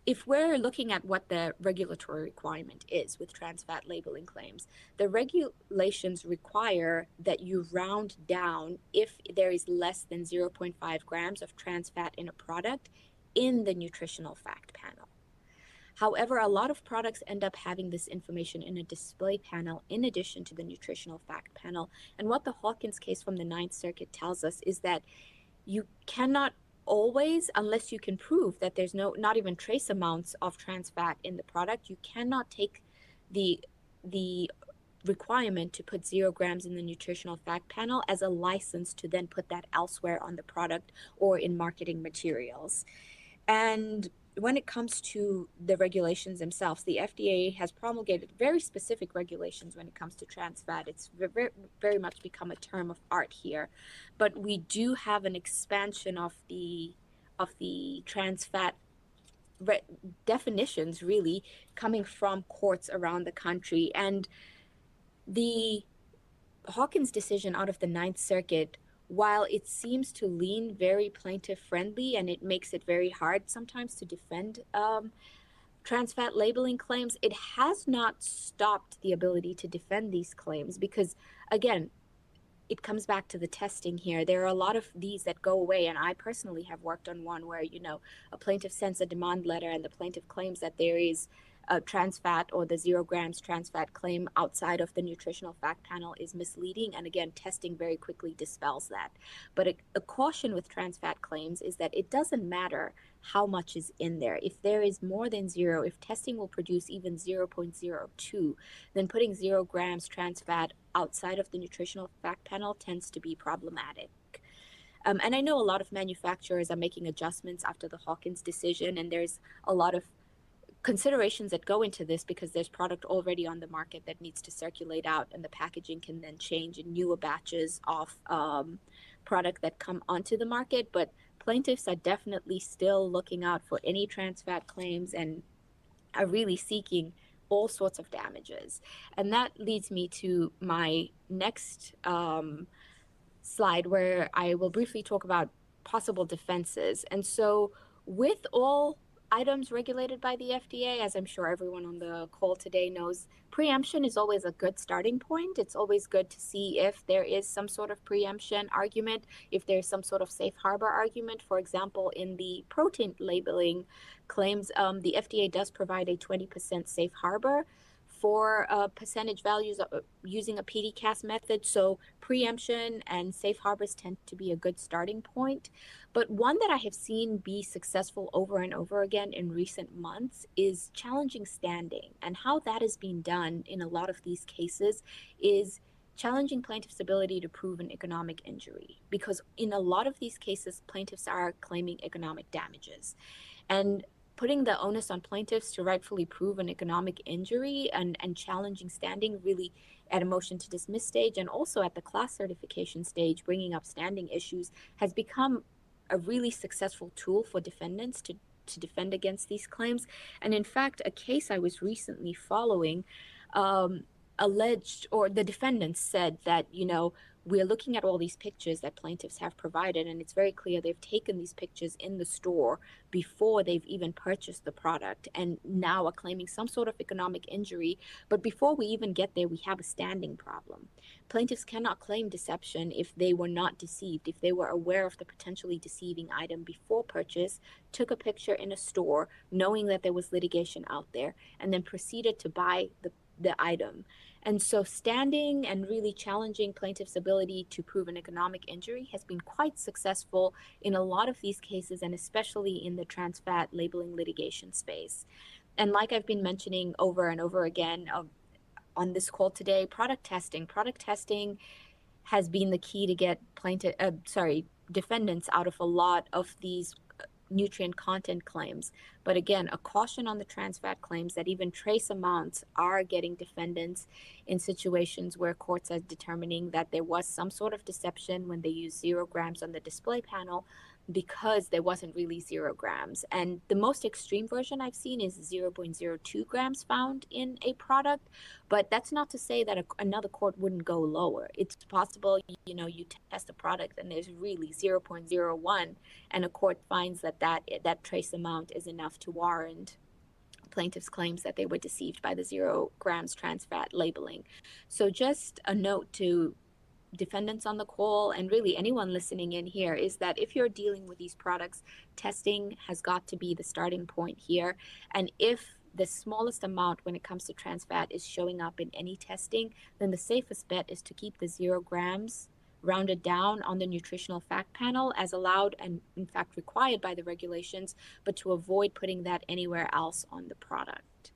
if we're looking at what the regulatory requirement is with trans fat labeling claims, the regulations require that you round down if there is less than 0.5 grams of trans fat in a product in the nutritional fact panel. However, a lot of products end up having this information in a display panel in addition to the nutritional fact panel. And what the Hawkins case from the Ninth Circuit tells us is that you cannot always, unless you can prove that there's not even trace amounts of trans fat in the product, you cannot take the requirement to put 0 grams in the nutritional fact panel as a license to then put that elsewhere on the product or in marketing materials. And when it comes to the regulations themselves, the FDA has promulgated very specific regulations when it comes to trans fat. It's very, very much become a term of art here, but we do have an expansion of the trans fat definitions really coming from courts around the country. And the Hawkins decision out of the Ninth Circuit, while it seems to lean very plaintiff friendly and it makes it very hard sometimes to defend trans fat labeling claims, it has not stopped the ability to defend these claims, because again, it comes back to the testing here. There are a lot of these that go away, and I personally have worked on one where a plaintiff sends a demand letter and the plaintiff claims that there is trans fat, or the 0 grams trans fat claim outside of the nutritional fact panel is misleading. And again, testing very quickly dispels that. But a caution with trans fat claims is that it doesn't matter how much is in there. If there is more than 0, if testing will produce even 0.02, then putting 0 grams trans fat outside of the nutritional fact panel tends to be problematic. And I know a lot of manufacturers are making adjustments after the Hawkins decision, and there's a lot of considerations that go into this because there's product already on the market that needs to circulate out, and the packaging can then change in newer batches of product that come onto the market. But plaintiffs are definitely still looking out for any trans fat claims and are really seeking all sorts of damages. And that leads me to my next slide, where I will briefly talk about possible defenses. And so with all items regulated by the FDA, as I'm sure everyone on the call today knows, preemption is always a good starting point. It's always good to see if there is some sort of preemption argument, if there's some sort of safe harbor argument. For example, in the protein labeling claims, the FDA does provide a 20% safe harbor for percentage values using a PDCAS method. So preemption and safe harbors tend to be a good starting point. But one that I have seen be successful over and over again in recent months is challenging standing. And how that is being done in a lot of these cases is challenging plaintiffs' ability to prove an economic injury. Because in a lot of these cases, plaintiffs are claiming economic damages. And putting the onus on plaintiffs to rightfully prove an economic injury and challenging standing really at a motion to dismiss stage and also at the class certification stage, bringing up standing issues has become a really successful tool for defendants to defend against these claims. And in fact, a case I was recently following alleged, or the defendants said that, we're looking at all these pictures that plaintiffs have provided, and it's very clear they've taken these pictures in the store before they've even purchased the product, and now are claiming some sort of economic injury. But before we even get there, we have a standing problem. Plaintiffs cannot claim deception if they were not deceived, if they were aware of the potentially deceiving item before purchase, took a picture in a store, knowing that there was litigation out there, and then proceeded to buy the item. And so standing and really challenging plaintiffs' ability to prove an economic injury has been quite successful in a lot of these cases, and especially in the trans fat labeling litigation space. And like I've been mentioning over and over again on this call today, product testing has been the key to get defendants out of a lot of these nutrient content claims. But again, a caution on the trans fat claims that even trace amounts are getting defendants in situations where courts are determining that there was some sort of deception when they use 0 grams on the display panel, because there wasn't really 0 grams. And the most extreme version I've seen is 0.02 grams found in a product. But that's not to say that another court wouldn't go lower. It's possible, you test a product and there's really 0.01, and a court finds that trace amount is enough to warrant plaintiffs' claims that they were deceived by the 0 grams trans fat labeling. So just a note to defendants on the call, and really anyone listening in here, is that if you're dealing with these products, testing has got to be the starting point here. And if the smallest amount when it comes to trans fat is showing up in any testing, then the safest bet is to keep the 0 grams rounded down on the nutritional fact panel as allowed and in fact required by the regulations, but to avoid putting that anywhere else on the product.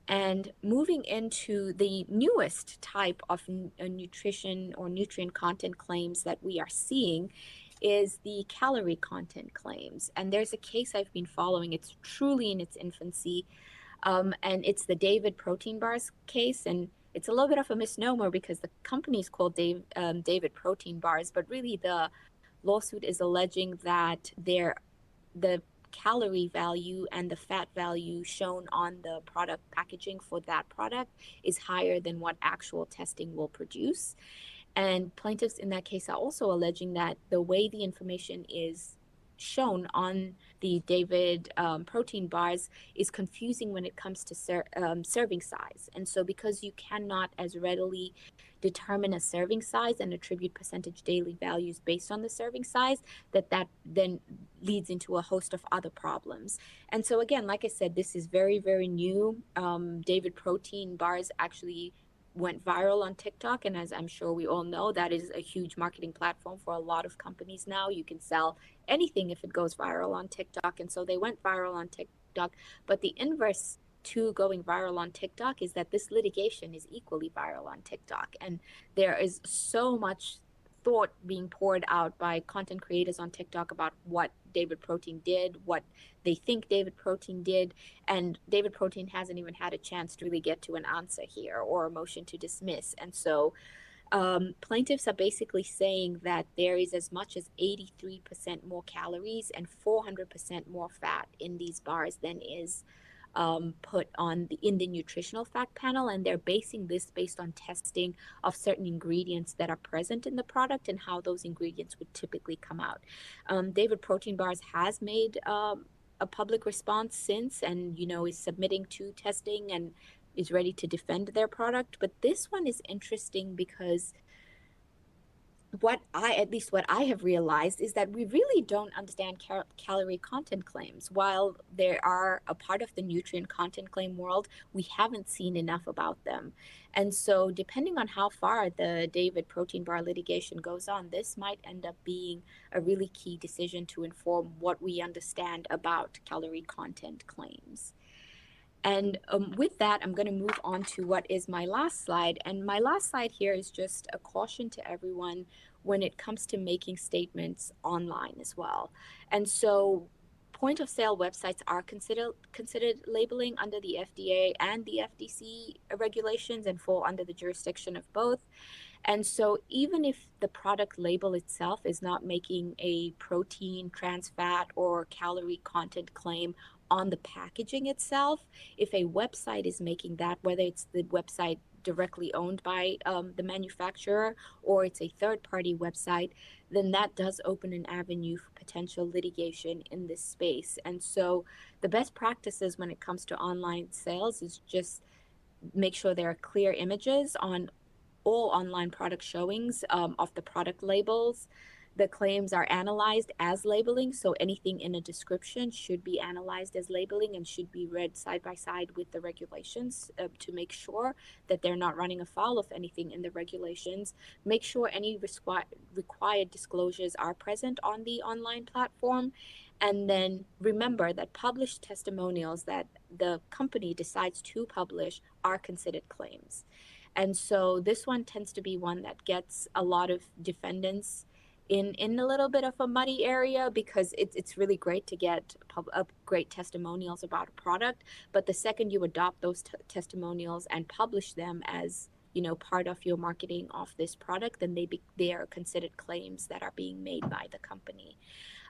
And moving into the newest type of nutrition or nutrient content claims that we are seeing is the calorie content claims. And there's a case I've been following. It's truly in its infancy. And it's the David protein bars case. And it's a little bit of a misnomer because the company is called David protein bars, but really the lawsuit is alleging that the calorie value and the fat value shown on the product packaging for that product is higher than what actual testing will produce. And plaintiffs in that case are also alleging that the way the information is shown on the David protein bars is confusing when it comes to serving size. And so because you cannot as readily determine a serving size and attribute percentage daily values based on the serving size, that then leads into a host of other problems. And so again, like I said, this is very, very new. David protein bars actually went viral on TikTok, and as I'm sure we all know, that is a huge marketing platform for a lot of companies now. You can sell anything if it goes viral on TikTok, and so they went viral on TikTok. But the inverse to going viral on TikTok is that this litigation is equally viral on TikTok, and there is so much thought being poured out by content creators on TikTok about what David Protein did, what they think David Protein did, and David Protein hasn't even had a chance to really get to an answer here or a motion to dismiss. And so plaintiffs are basically saying that there is as much as 83% more calories and 400% more fat in these bars than is put on in the nutritional fact panel, and they're basing this based on testing of certain ingredients that are present in the product and how those ingredients would typically come out. David Protein Bars has made a public response since, and is submitting to testing and is ready to defend their product. But this one is interesting because what I have realized is that we really don't understand calorie content claims. While they are a part of the nutrient content claim world, we haven't seen enough about them. And so depending on how far the David protein bar litigation goes on, this might end up being a really key decision to inform what we understand about calorie content claims. And with that, I'm going to move on to what is my last slide. And my last slide here is just a caution to everyone when it comes to making statements online as well. And so point of sale websites are considered labeling under the FDA and the FDC regulations and fall under the jurisdiction of both. And so even if the product label itself is not making a protein, trans fat, or calorie content claim on the packaging itself, if a website is making that, whether it's the website directly owned by the manufacturer or it's a third-party website, then that does open an avenue for potential litigation in this space. And so the best practices when it comes to online sales is just make sure there are clear images on all online product showings of the product labels. The claims are analyzed as labeling, so anything in a description should be analyzed as labeling and should be read side by side with the regulations to make sure that they're not running afoul of anything in the regulations. Make sure any required disclosures are present on the online platform. And then remember that published testimonials that the company decides to publish are considered claims. And so this one tends to be one that gets a lot of defendants in a little bit of a muddy area, because it's really great to get great testimonials about a product. But the second you adopt those testimonials and publish them as, you know, part of your marketing of this product, then they are considered claims that are being made by the company.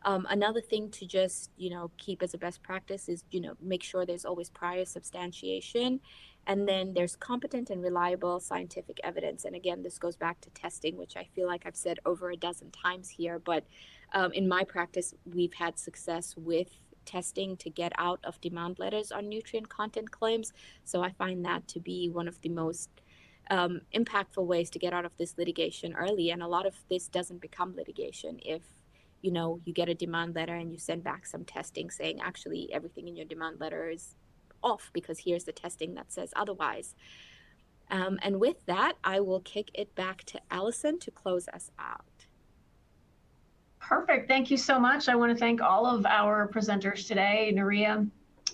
Another thing to just, you know, keep as a best practice is, you know, make sure there's always prior substantiation. And then there's competent and reliable scientific evidence. And again, this goes back to testing, which I feel like I've said over a dozen times here. But in my practice, we've had success with testing to get out of demand letters on nutrient content claims. So I find that to be one of the most impactful ways to get out of this litigation early. And a lot of this doesn't become litigation if, you know, you get a demand letter and you send back some testing saying actually everything in your demand letter is off because here's the testing that says otherwise. And with that, I will kick it back to Allison to close us out. Perfect. Thank you so much. I want to thank all of our presenters today, Nuria,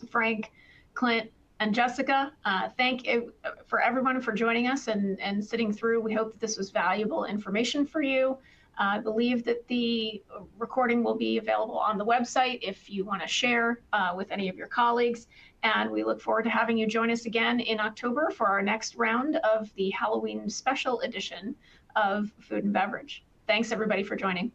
Frank, Clint, and Jessica. Thank you for everyone for joining us and sitting through. We hope that this was valuable information for you. I believe that the recording will be available on the website if you want to share with any of your colleagues. And we look forward to having you join us again in October for our next round of the Halloween special edition of Food and Beverage. Thanks, everybody, for joining.